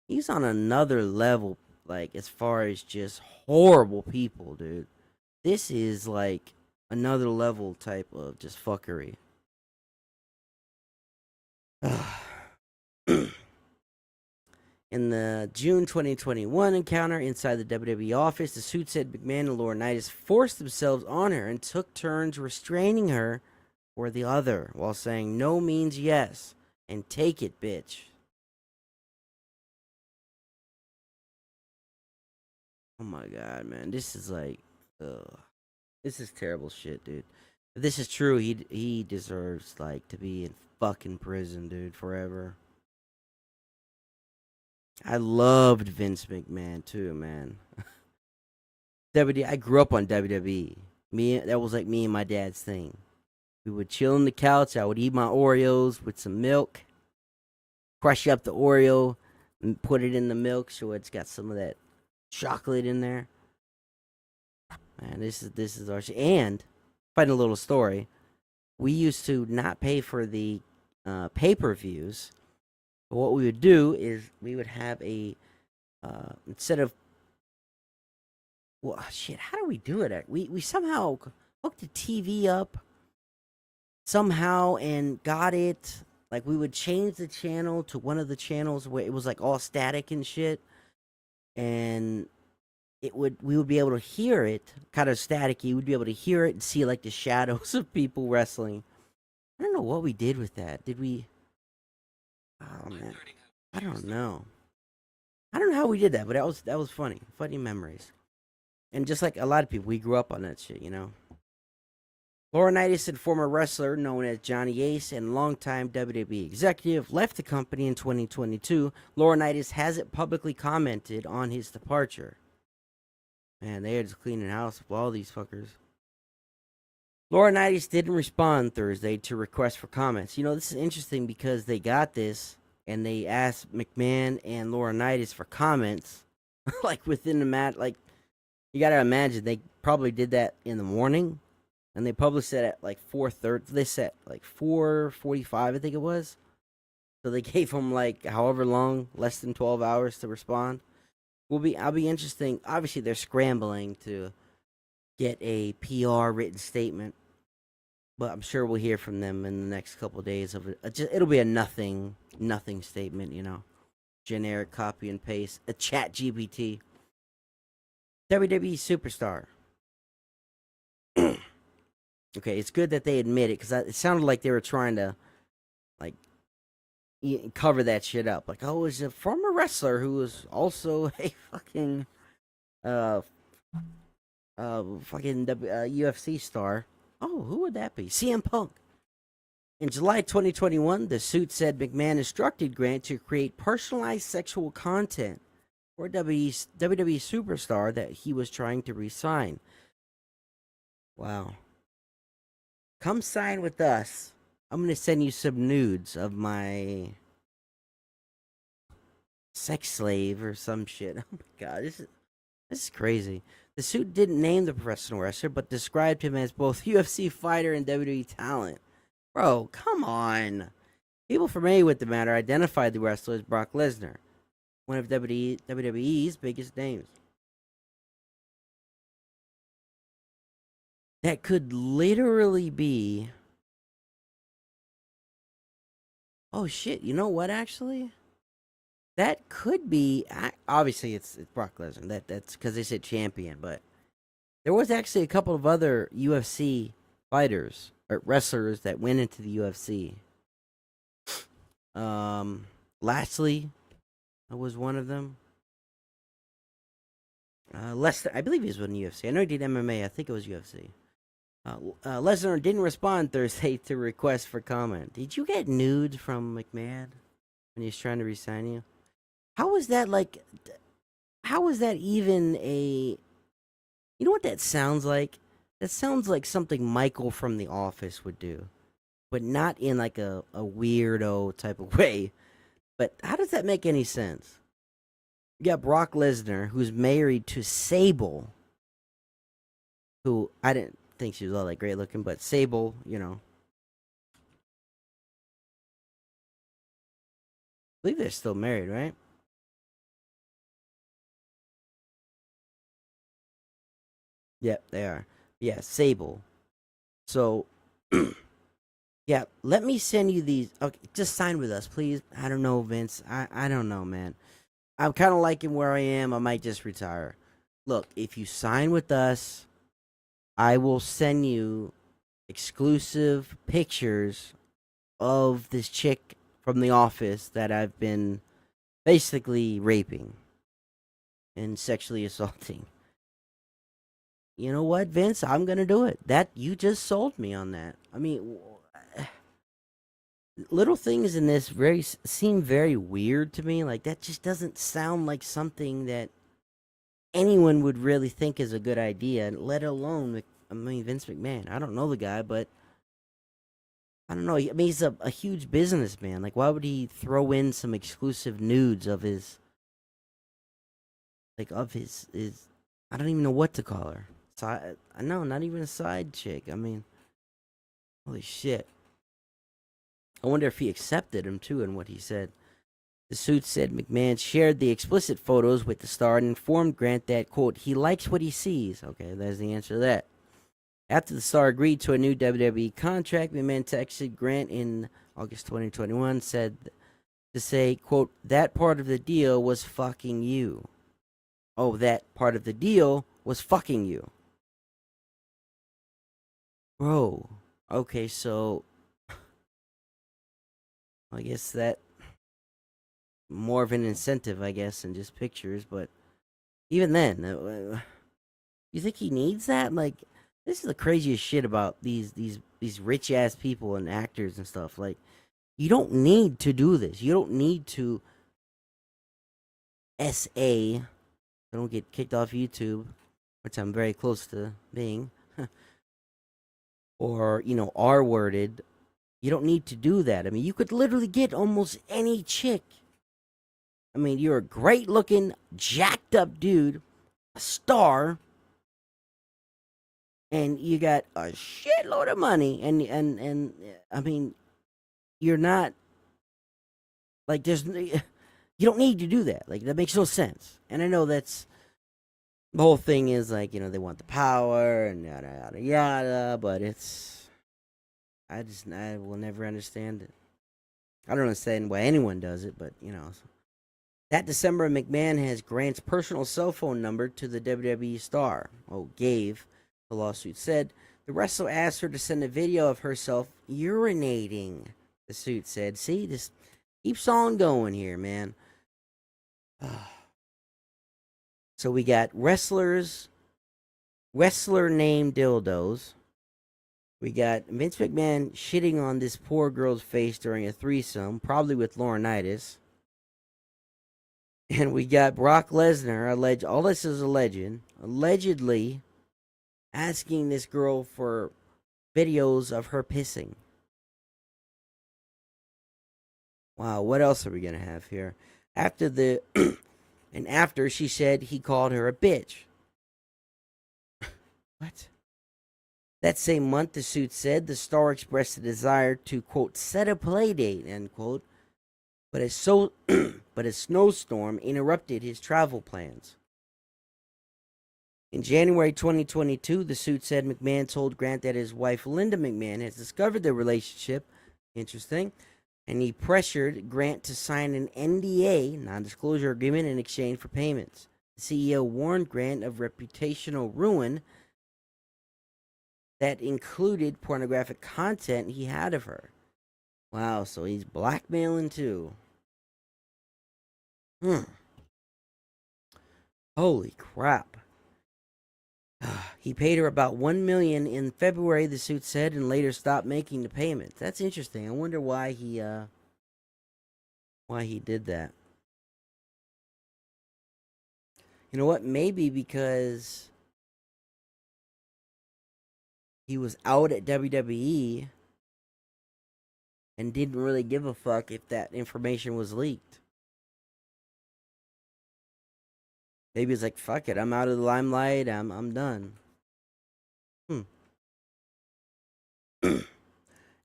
he's on another level, like, as far as just horrible people, dude. This is, like, another level type of just fuckery. In the June 2021 encounter inside the WWE office, the suit said McMahon and Laurinaitis forced themselves on her and took turns restraining her or the other while saying no means yes and take it, bitch. Oh my god, man. This is like, this is terrible shit, dude. If this is true, he deserves, like, to be in fucking prison, dude, forever. I loved Vince McMahon too, man. I grew up on WWE. That was like me and my dad's thing. We would chill on the couch. I would eat my Oreos with some milk, crush up the Oreo, and put it in the milk so it's got some of that chocolate in there. Man, this is our shit. And find a little story. We used to not pay for the pay-per-views. But what we would do is we would have a instead of, well, shit, how do we do it? We somehow hooked the TV up somehow and got it. Like, we would change the channel to one of the channels where it was like all static and shit, and we would be able to hear it, kind of staticky. We'd be able to hear it and see, like, the shadows of people wrestling. I don't know what we did with that. Did we? Oh man, I don't know. I don't know how we did that, but that was funny. Funny memories. And just like a lot of people, we grew up on that shit, you know. Laurinaitis, and former wrestler known as Johnny Ace and longtime WWE executive, left the company in 2022. Laurinaitis hasn't publicly commented on his departure. Man, they are just cleaning house with all these fuckers. Laurinaitis didn't respond Thursday to requests for comments. You know, this is interesting because they got this and they asked McMahon and Laurinaitis for comments, like, within the mat. Like, you gotta imagine they probably did that in the morning, and they published it at like 4:30. They said like 4:45, I think it was. So they gave them like however long, less than 12 hours to respond. I'll be interesting. Obviously, they're scrambling to get a PR written statement, but I'm sure we'll hear from them in the next couple of days. It'll be a nothing statement, you know, generic copy and paste, a chat GPT. WWE superstar. Okay, it's good that they admit it because it sounded like they were trying to, like, cover that shit up. Like, oh, it's a former wrestler who was also a fucking UFC star. Oh, who would that be? CM Punk. In July 2021, the suit said McMahon instructed Grant to create personalized sexual content for WWE superstar that he was trying to re-sign. Wow. Come sign with us. I'm gonna send you some nudes of my sex slave or some shit. Oh my god, this is crazy. The suit didn't name the professional wrestler, but described him as both UFC fighter and WWE talent. Bro, come on. People familiar with the matter identified the wrestler as Brock Lesnar, one of WWE's biggest names. That could literally be. Oh shit! You know what? Actually, that could be. Obviously, it's Brock Lesnar. That's because they said champion, but there was actually a couple of other UFC fighters or wrestlers that went into the UFC. Lastly, was one of them. Lesnar, I believe he was in UFC. I know he did MMA. I think it was UFC. Lesnar didn't respond Thursday to requests for comment. Did you get nudes from McMahon when he was trying to resign you? How was that like? How was that even a? You know what that sounds like? That sounds like something Michael from The Office would do, but not in like a weirdo type of way. But how does that make any sense? You got Brock Lesnar, who's married to Sable, who I didn't think she was all that great looking, but Sable, I believe they're still married, right? Yep, they are. Yeah, Sable. So, yeah, let me send you these. Okay, just sign with us, please. I don't know, Vince. I don't know, man. I'm kind of liking where I am. I might just retire. Look, if you sign with us, I will send you exclusive pictures of this chick from the office that I've been basically raping and sexually assaulting. You know what, Vince? I'm gonna do it. That you just sold me on that. I mean, little things in this seem very weird to me. Like that just doesn't sound like something that anyone would really think is a good idea. Let alone, I mean, Vince McMahon. I don't know the guy, but I don't know. I mean, he's a huge businessman. Like, why would he throw in some exclusive nudes of his, like, of his? I don't even know what to call her. Side? I know, not even a side chick. I mean, holy shit. I wonder if he accepted him too and what he said. The suit said McMahon shared the explicit photos with the star and informed Grant that, quote, he likes what he sees. Okay, there's the answer to that. After the star agreed to a new WWE contract, McMahon texted Grant in August 2021, said to say, quote, that part of the deal was fucking you. Oh, that part of the deal was fucking you. Bro, okay, so I guess that more of an incentive, I guess, than just pictures, but even then, you think he needs that? Like, this is the craziest shit about these rich ass people and actors and stuff. Like, you don't need to do this. You don't need to SA. I don't get kicked off YouTube, which I'm very close to being, or R worded. You don't need to do that. I mean, you could literally get almost any chick. I mean, you're a great looking, jacked up dude, a star, and you got a shitload of money, and I mean, you're not like you don't need to do that. Like that makes no sense. And I know that's the whole thing is like they want the power and yada yada yada, but I will never understand it. I don't understand why anyone does it, but That December, McMahon has Grant's personal cell phone number to the WWE star. Gave, the lawsuit said. The wrestler asked her to send a video of herself urinating, the suit said. See, this keeps on going here, man. So we got wrestler named dildos. We got Vince McMahon shitting on this poor girl's face during a threesome, probably with Laurinaitis. And we got Brock Lesnar, all this is allegedly asking this girl for videos of her pissing. Wow, what else are we going to have here? After she said he called her a bitch. What? That same month, the suit said the star expressed a desire to, quote, set a play date, end quote, but a snowstorm interrupted his travel plans. In January 2022, the suit said McMahon told Grant that his wife Linda McMahon has discovered their relationship. Interesting. And he pressured Grant to sign an NDA, non-disclosure agreement, in exchange for payments. The CEO warned Grant of reputational ruin that included pornographic content he had of her. Wow, so he's blackmailing too. Holy crap. He paid her about $1 million in February, the suit said, and later stopped making the payments. That's interesting. I wonder why he did that. You know what? Maybe because he was out at WWE and didn't really give a fuck if that information was leaked. Maybe it's like, fuck it, I'm out of the limelight. I'm done.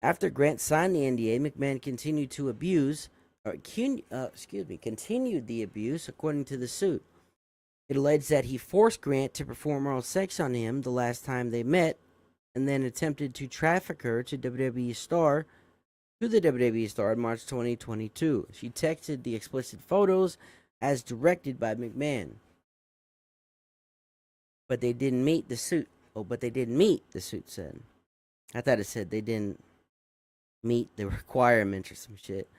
After Grant signed the NDA, McMahon continued to continued the abuse, according to the suit. It alleged that he forced Grant to perform oral sex on him the last time they met, and then attempted to traffic her to the WWE star in March 2022. She texted the explicit photos as directed by McMahon. But they didn't meet, the suit. The suit said. I thought it said they didn't meet the requirements or some shit.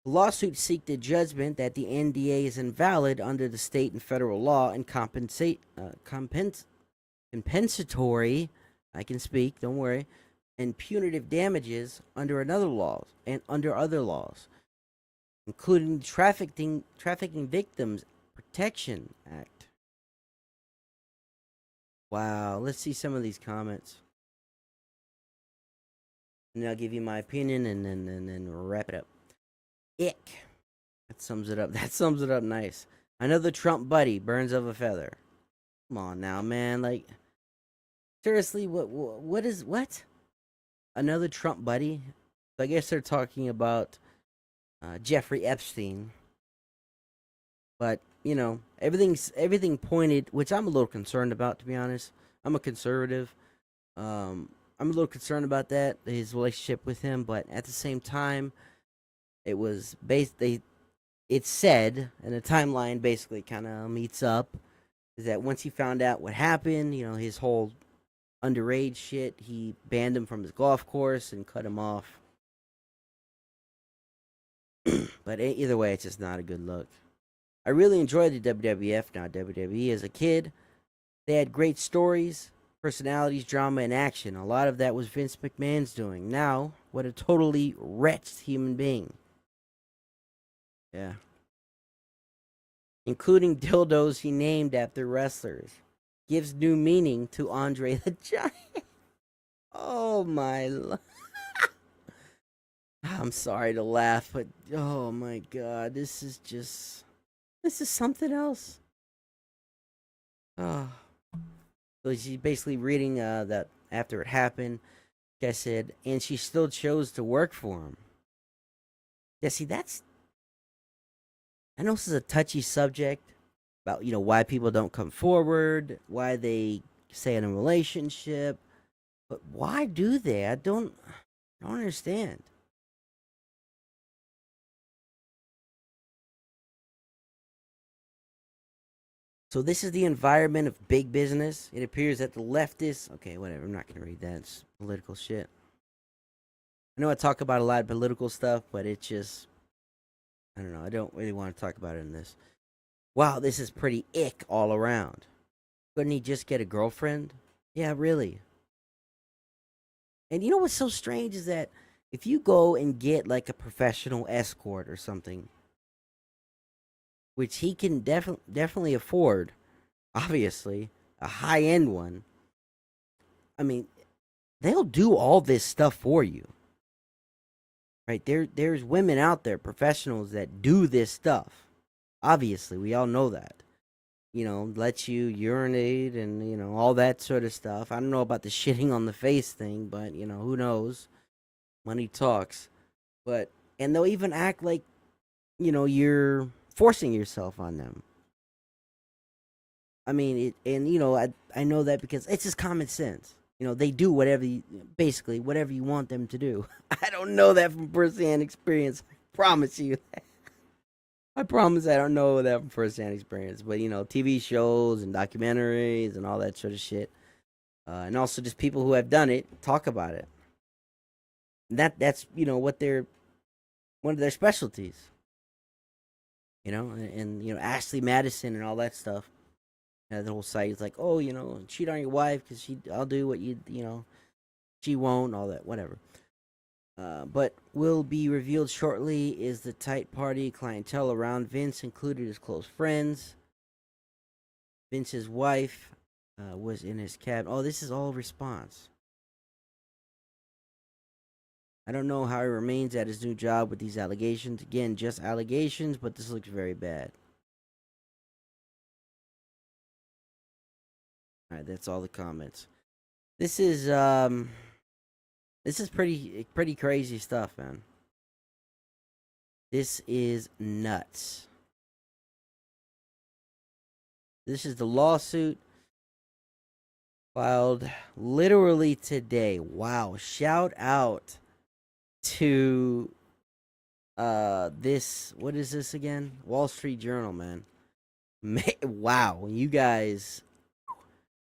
The lawsuit seeks the judgment that the NDA is invalid under the state and federal law and compensatory, I can speak, don't worry, and punitive damages under other laws, including the Trafficking Victims Protection Act. Wow, let's see some of these comments. And I'll give you my opinion and then wrap it up. Ick. That sums it up. That sums it up nice. Another Trump buddy, birds of a feather. Come on now, man. Like, seriously, what? Another Trump buddy? I guess they're talking about Jeffrey Epstein. But, you know, everything pointed, which I'm a little concerned about, to be honest. I'm a conservative. I'm a little concerned about that, his relationship with him, but at the same time, it was it's said, and the timeline basically kind of meets up, is that once he found out what happened, you know, his whole underage shit, he banned him from his golf course and cut him off. But either way, it's just not a good look. I really enjoyed the WWF, not WWE, as a kid. They had great stories, personalities, drama, and action. A lot of that was Vince McMahon's doing. Now, what a totally wretched human being. Yeah. Including dildos he named after wrestlers. Gives new meaning to Andre the Giant. Oh my. I'm sorry to laugh, but oh my god, this is something else. Oh. So she's basically reading that after it happened, like I said, and she still chose to work for him. Yeah, see, I know this is a touchy subject about, you know, why people don't come forward, why they stay in a relationship, but why do they? I don't understand. So this is the environment of big business. It appears that the leftists, okay, whatever, I'm not going to read that. It's political shit. I know I talk about a lot of political stuff, but it's just, I don't know. I don't really want to talk about it in this. Wow, this is pretty ick all around. Couldn't he just get a girlfriend? Yeah, really. And you know what's so strange is that if you go and get like a professional escort or something, which he can definitely afford, obviously, a high end one. I mean, they'll do all this stuff for you. Right? There's women out there, professionals that do this stuff. Obviously, we all know that. You know, let you urinate and, you know, all that sort of stuff. I don't know about the shitting on the face thing, but, you know, who knows? Money talks. But, and they'll even act like, you know, you're forcing yourself on them. I mean, and, you know, I know that because it's just common sense. You know, they do basically whatever you want them to do. I don't know that from first-hand experience. I promise you that. I promise I don't know that from first-hand experience. But, you know, TV shows and documentaries and all that sort of shit. And also just people who have done it talk about it. That's, you know, one of their specialties. and Ashley Madison and all that stuff. The whole site is like, oh, cheat on your wife because I'll do what she won't, all that, whatever. But will be revealed shortly is the tight party clientele around Vince, included his close friends. Vince's wife was in his cab. Oh, this is all response. I don't know how he remains at his new job with these allegations. Again, just allegations, but this looks very bad. All right, that's all the comments. This is pretty crazy stuff, man. This is nuts. This is the lawsuit filed literally today. Wow, shout out to this, what is this again? Wall Street Journal, man. Wow, you guys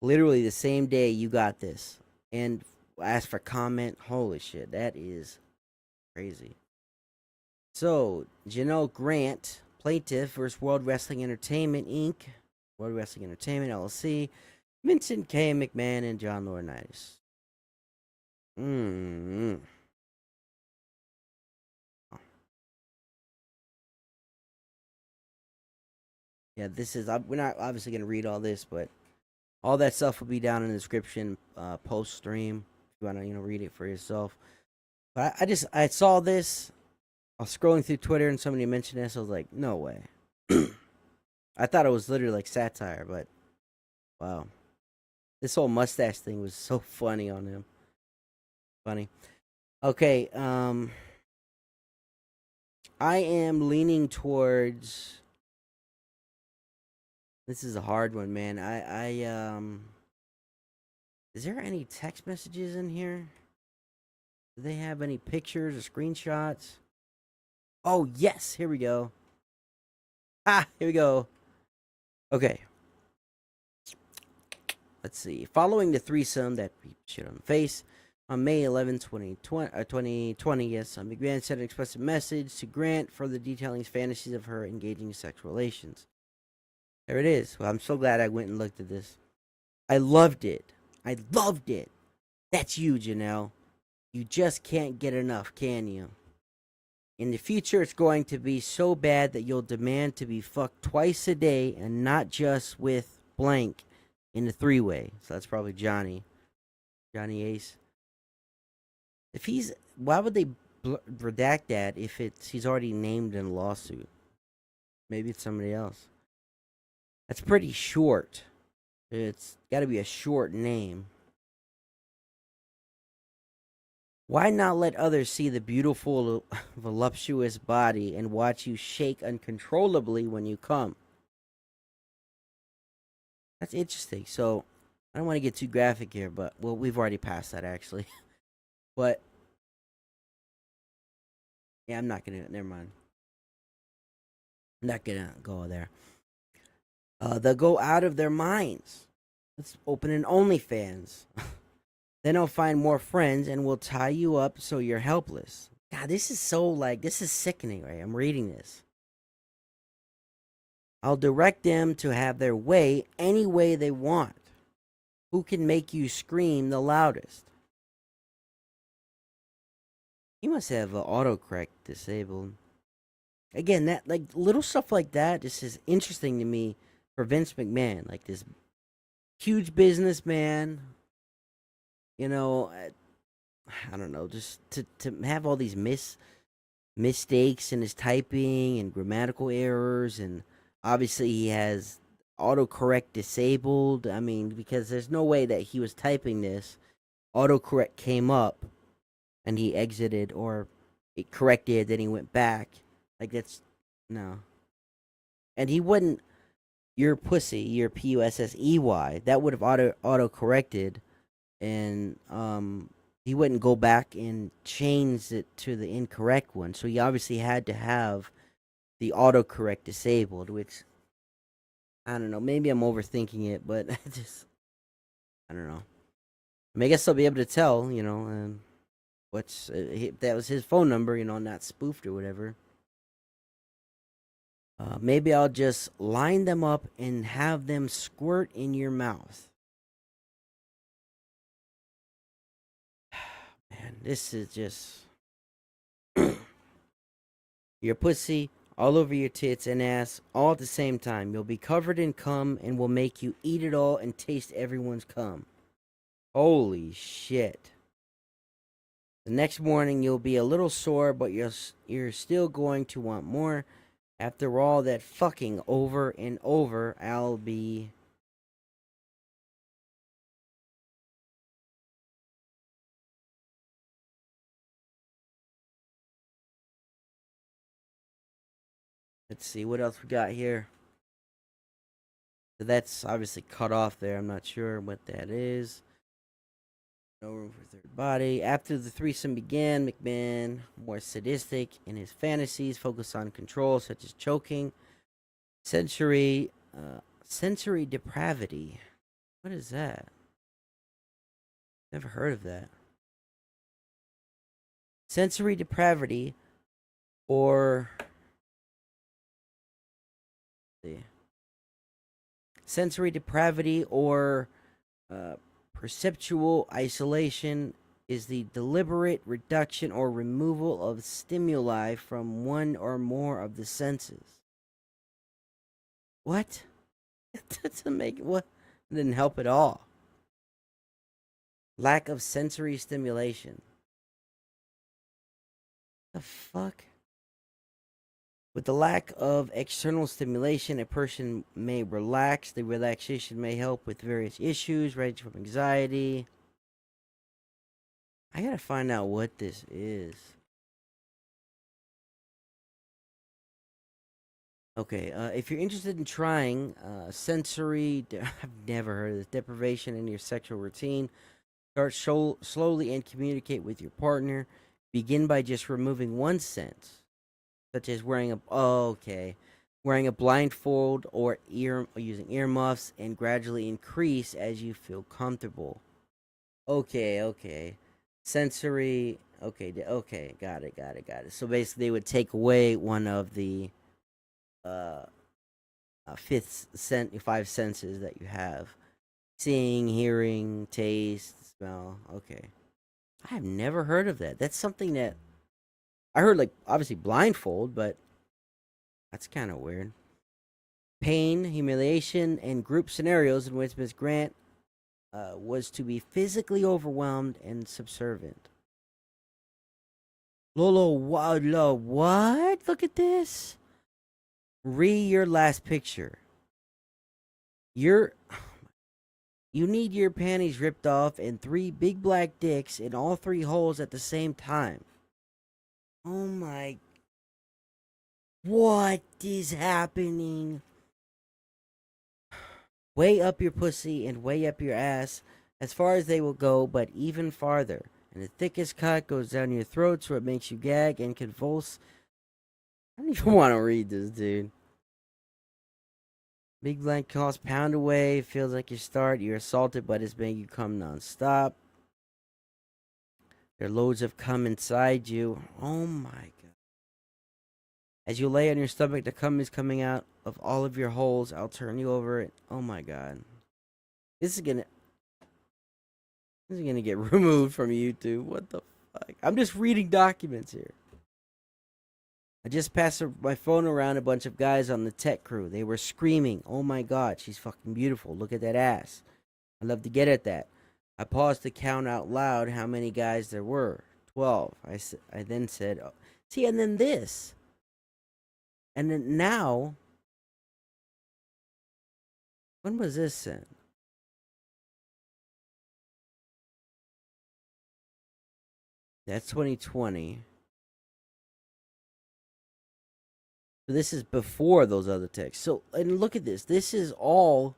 literally the same day you got this and asked for comment. Holy shit, that is crazy. So, Janel Grant, plaintiff versus World Wrestling Entertainment Inc., World Wrestling Entertainment LLC, Vincent K. McMahon, and John Laurinaitis. Yeah, this is. We're not obviously going to read all this, but all that stuff will be down in the description post stream if you want to read it for yourself. But I saw this. I was scrolling through Twitter and somebody mentioned this. I was like, no way. I thought it was literally like satire, but wow, this whole mustache thing was so funny on him. Funny. Okay, I am leaning towards. This is a hard one, man. Is there any text messages in here? Do they have any pictures or screenshots? Oh, yes. Here we go. Here we go. Okay. Let's see. Following the threesome that shit on the face on May 11, 2020, yes, McMahon sent an explicit message to Grant further detailing his fantasies of her engaging in sexual relations. There it is. Well, I'm so glad I went and looked at this. I loved it. I loved it. That's you, Janelle. You just can't get enough, can you? In the future, it's going to be so bad that you'll demand to be fucked twice a day and not just with blank in the three-way. So that's probably Johnny Ace. If he's, why would they redact that if he's already named in a lawsuit? Maybe it's somebody else. That's pretty short. It's got to be a short name. Why not let others see the beautiful, voluptuous body and watch you shake uncontrollably when you come? That's interesting. So, I don't want to get too graphic here, but, well, we've already passed that, actually. But, yeah, I'm not going to, never mind. I'm not going to go there. They'll go out of their minds. Let's open an OnlyFans. Then I'll find more friends and we'll tie you up so you're helpless. God, this is so, this is sickening, right? I'm reading this. I'll direct them to have their way any way they want. Who can make you scream the loudest? You must have autocorrect disabled. Again, that, little stuff like that just is interesting to me for Vince McMahon. Like, this huge businessman, I don't know, just to have all these mistakes in his typing and grammatical errors, and obviously he has autocorrect disabled. I mean, because there's no way that he was typing this, autocorrect came up, and he exited, or it corrected, then he went back. That's, no. And he wouldn't, your pussy, your PUSSEY, that would have auto corrected, and he wouldn't go back and change it to the incorrect one. So he obviously had to have the autocorrect disabled, which, I don't know, maybe I'm overthinking it, but I don't know. I mean, I guess I'll be able to tell, what's that was his phone number, not spoofed or whatever. Maybe I'll just line them up and have them squirt in your mouth. Man, this is just your pussy all over your tits and ass all at the same time. You'll be covered in cum and will make you eat it all and taste everyone's cum. Holy shit. The next morning you'll be a little sore, but you're still going to want more. After all that fucking over and over, I'll be... Let's see what else we got here. So that's obviously cut off there. I'm not sure what that is. No room for third body. After the threesome began, McMahon, more sadistic in his fantasies, focused on control such as choking, sensory depravity. What is that? Never heard of that. Sensory depravity, or sensory depravity, or perceptual isolation is the deliberate reduction or removal of stimuli from one or more of the senses. What? That doesn't make what? It didn't help at all. Lack of sensory stimulation. The fuck? With the lack of external stimulation, a person may relax. The relaxation may help with various issues, ranging from anxiety. I gotta find out what this is. Okay, if you're interested in trying I've never heard of this, deprivation in your sexual routine, start slowly and communicate with your partner. Begin by just removing one sense, such as wearing a blindfold or using earmuffs, and gradually increase as you feel comfortable. Okay. Sensory. Okay. Got it. So basically, they would take away one of the uh, five senses that you have: seeing, hearing, taste, smell. Okay, I have never heard of that. That's something that I heard, like obviously blindfold, but that's kind of weird. Pain, humiliation, and group scenarios in which Miss Grant was to be physically overwhelmed and subservient. Lolo, what? Look at this. Your last picture. You need your panties ripped off and three big black dicks in all three holes at the same time. Oh my. What is happening? Way up your pussy and way up your ass, as far as they will go, but even farther. And the thickest cut goes down your throat so it makes you gag and convulse. I don't even want to read this, dude. Big blank cost pound away. Feels like you're assaulted, but it's making you come nonstop. There are loads of cum inside you. Oh my god. As you lay on your stomach, the cum is coming out of all of your holes. I'll turn you over. Oh my god. This is gonna get removed from YouTube. What the fuck? I'm just reading documents here. I just passed my phone around a bunch of guys on the tech crew. They were screaming, "Oh my god, she's fucking beautiful. Look at that ass." I'd love to get at that. I paused to count out loud how many guys there were. 12. I then said, oh. See, and then this. And then now, when was this sent? That's 2020. So this is before those other texts. So, and look at this. This is all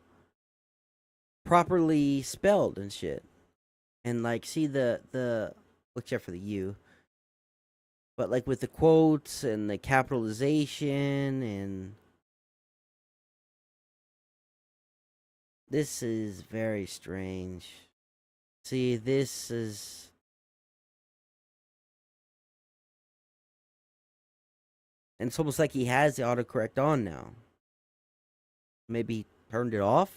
properly spelled and shit. And like, see the except for the U, but like with the quotes and the capitalization, and this is very strange. See, this is And it's almost like he has the autocorrect on now. Maybe he turned it off.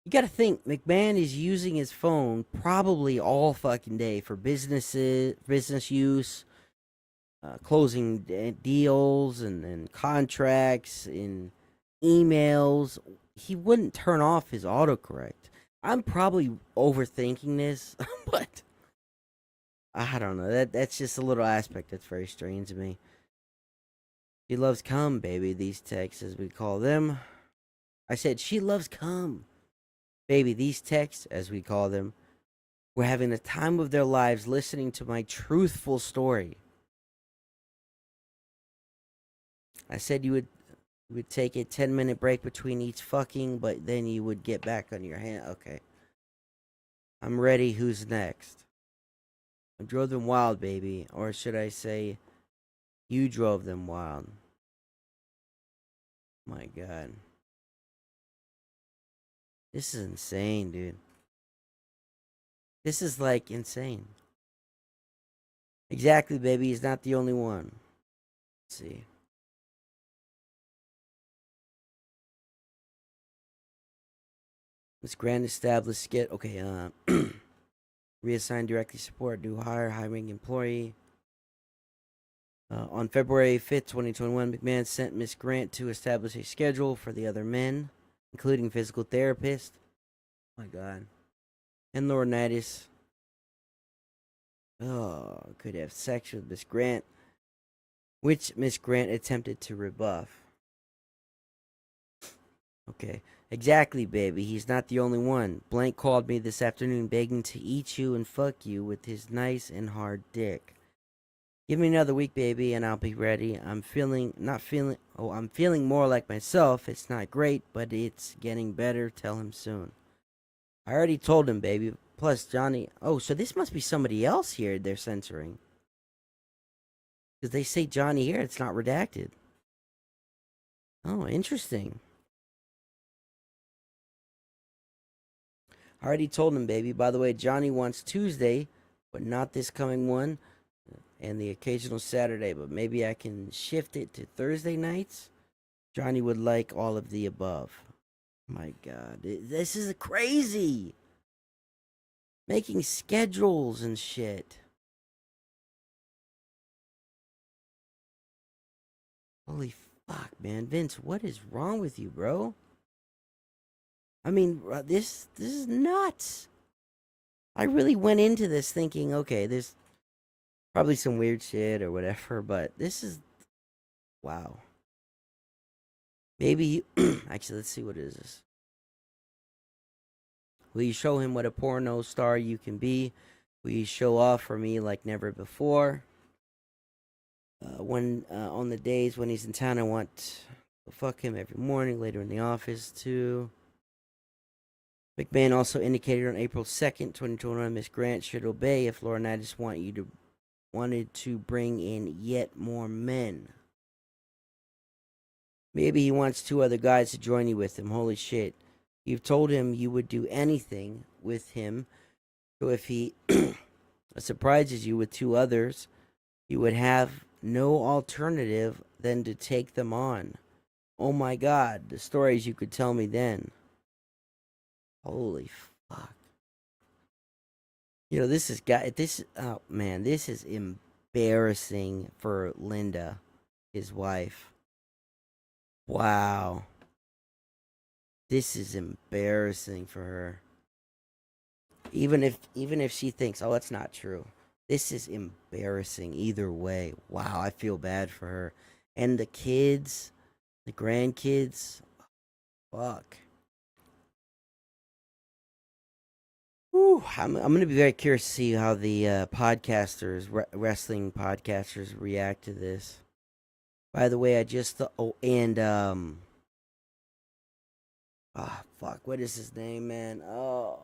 You got to think McMahon is using his phone probably all fucking day for business use, closing deals and contracts and emails. He wouldn't turn off his autocorrect. I'm probably overthinking this, but I don't know. That's just a little aspect that's very strange to me. She loves cum, baby. These texts, as we call them. I said she loves cum, baby. These texts, as we call them, were having the time of their lives listening to my truthful story. I said you would take a 10-minute break between each fucking, but then you would get back on your hand. Okay. I'm ready. Who's next? I drove them wild, baby. Or should I say, you drove them wild. My God. This is insane, dude. This is like insane. Exactly, baby. He's not the only one. Let's see. This grand established skit. Okay, reassign directly support, new hire, hiring employee. On February 5th, 2021, McMahon sent Miss Grant to establish a schedule for the other men, including physical therapist. Oh my God. And Laurinaitis. Oh, could have sex with Miss Grant, which Miss Grant attempted to rebuff. Okay. Exactly, baby. He's not the only one. Blank called me this afternoon begging to eat you and fuck you with his nice and hard dick. Give me another week, baby, and I'll be ready. I'm feeling more like myself. It's not great, but it's getting better. Tell him soon. I already told him, baby. Plus, Johnny. Oh, so this must be somebody else here they're censoring. Because they say Johnny here, it's not redacted. Oh, interesting. I already told him, baby. By the way, Johnny wants Tuesday, but not this coming one, and the occasional Saturday, but maybe I can shift it to Thursday nights. Johnny would like all of the above. My God, this is crazy. Making schedules and shit. Holy fuck, man. Vince, what is wrong with you, bro? I mean, this is nuts. I really went into this thinking, okay, there's probably some weird shit or whatever, but this is wow. Maybe actually, let's see what is this. Will you show him what a porno star you can be? Will you show off for me like never before? When on the days when he's in town, I want to fuck him every morning. Later in the office too. McMahon also indicated on April 2nd, 2021, Miss Grant should obey if Laurinaitis wanted to bring in yet more men. Maybe he wants 2 other guys to join you with him. Holy shit. You've told him you would do anything with him. So if he surprises you with 2 others, you would have no alternative than to take them on. Oh my God, the stories you could tell me then. Holy fuck. You know, this oh man, this is embarrassing for Linda, his wife. Wow. This is embarrassing for her. Even if she thinks, oh, it's not true. This is embarrassing either way. Wow, I feel bad for her. And the kids, the grandkids. Fuck. Whew, I'm gonna be very curious to see how the wrestling podcasters react to this. By the way, I just fuck, what is his name, man? Oh,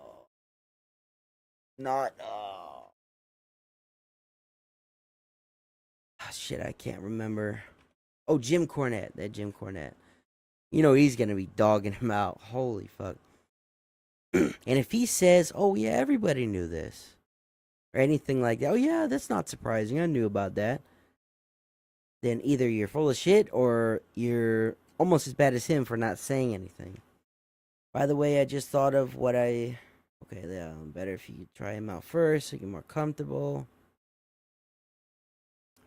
not shit, I can't remember. Oh, Jim Cornette, that Jim Cornette. You know he's gonna be dogging him out. Holy fuck. And if he says, "Oh yeah, everybody knew this," or anything like that, oh yeah, that's not surprising. I knew about that. then either you're full of shit or you're almost as bad as him for not saying anything. By the way, I just thought of what I. Okay, yeah, better if you try him out first so you get more comfortable.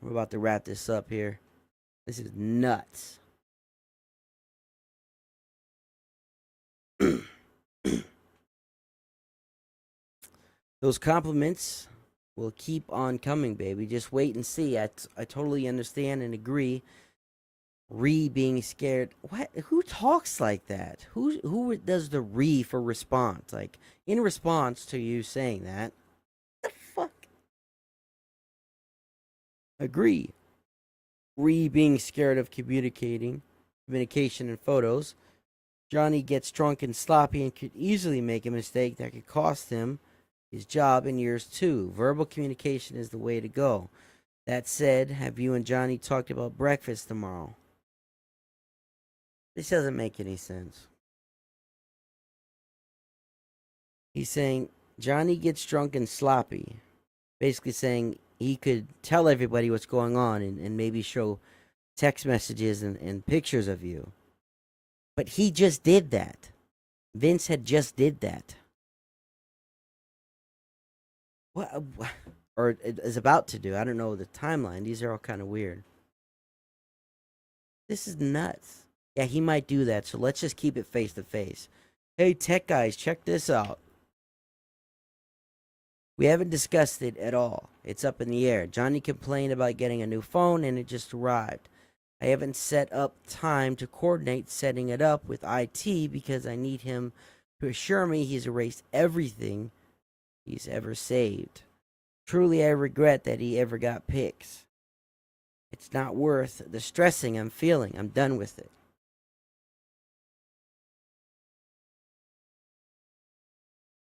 We're about to wrap this up here. This is nuts. Those compliments will keep on coming, baby. Just wait and see. I totally understand and agree. Being scared. What? Who talks like that? Who does the for response? Like in response to you saying that. What the fuck? Agree. Being scared of communication and photos. Johnny gets drunk and sloppy and could easily make a mistake that could cost him his job in years 2. Verbal communication is the way to go. That said, have you and Johnny talked about breakfast tomorrow? This doesn't make any sense. He's saying Johnny gets drunk and sloppy. Basically saying he could tell everybody what's going on and maybe show text messages and pictures of you. But he just did that. Vince had just did that. What? Or is about to do. I don't know the timeline. These are all kind of weird. This is nuts. Yeah, he might do that. So let's just keep it face to face. Hey, tech guys, check this out. We haven't discussed it at all. It's up in the air. Johnny complained about getting a new phone and it just arrived. I haven't set up time to coordinate setting it up with IT because I need him to assure me he's erased everything he's ever saved. Truly, I regret that he ever got pics. It's not worth the stressing I'm feeling. I'm done with it.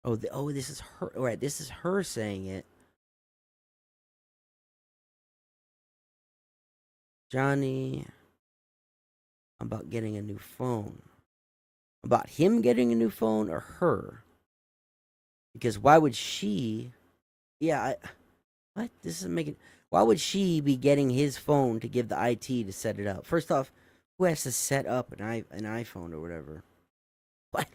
This is her. All right, this is her saying it. Johnny, about getting a new phone. About him getting a new phone or her? Because why would she? Yeah, what? This is making. Why would she be getting his phone to give the IT to set it up? First off, who has to set up an iPhone or whatever? What?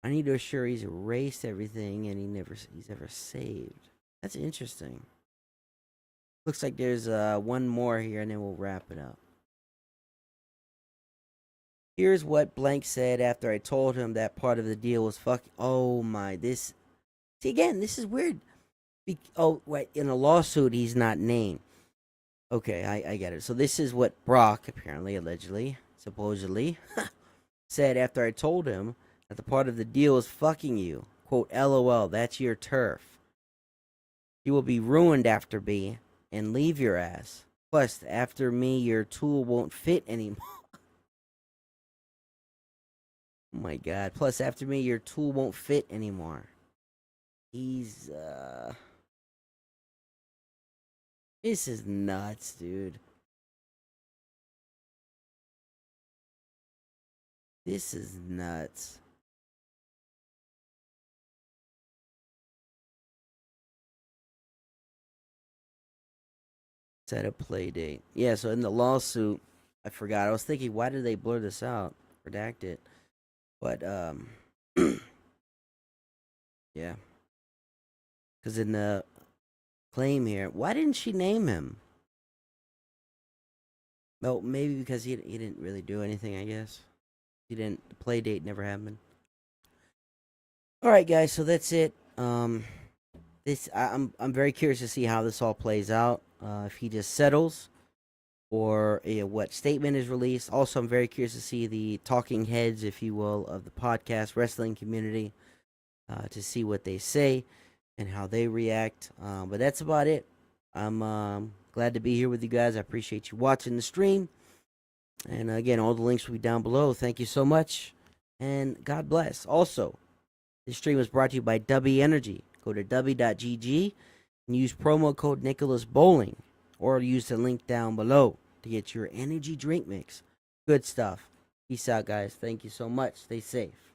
I need to assure he's erased everything and he's ever saved. That's interesting. Looks like there's one more here and then we'll wrap it up. Here's what Blank said after I told him that part of the deal was fucking. Oh my, this. See again, this is weird. Wait, in a lawsuit he's not named. Okay, I get it. So this is what Brock apparently, allegedly, supposedly, said after I told him that the part of the deal is fucking you. Quote, LOL, that's your turf. You will be ruined after me and leave your ass. Plus, after me, your tool won't fit anymore. Oh my god. Plus, after me, your tool won't fit anymore. He's, This is nuts, dude. This is nuts. Set a play date. Yeah, so in the lawsuit, I forgot. I was thinking, why did they blur this out? Redact it. But, yeah. Because in the claim here, why didn't she name him? No, maybe because he didn't really do anything, I guess. The play date never happened. Alright, guys, so that's it. I'm very curious to see how this all plays out. If he just settles or what statement is released. Also, I'm very curious to see the talking heads, if you will, of the podcast wrestling community to see what they say and how they react. But that's about it. I'm glad to be here with you guys. I appreciate you watching the stream. And again, all the links will be down below. Thank you so much. And God bless. Also, this stream was brought to you by W Energy. Go to w.gg and use promo code Nicolas Bowling or use the link down below to get your energy drink mix. Good stuff. Peace out, guys. Thank you so much. Stay safe.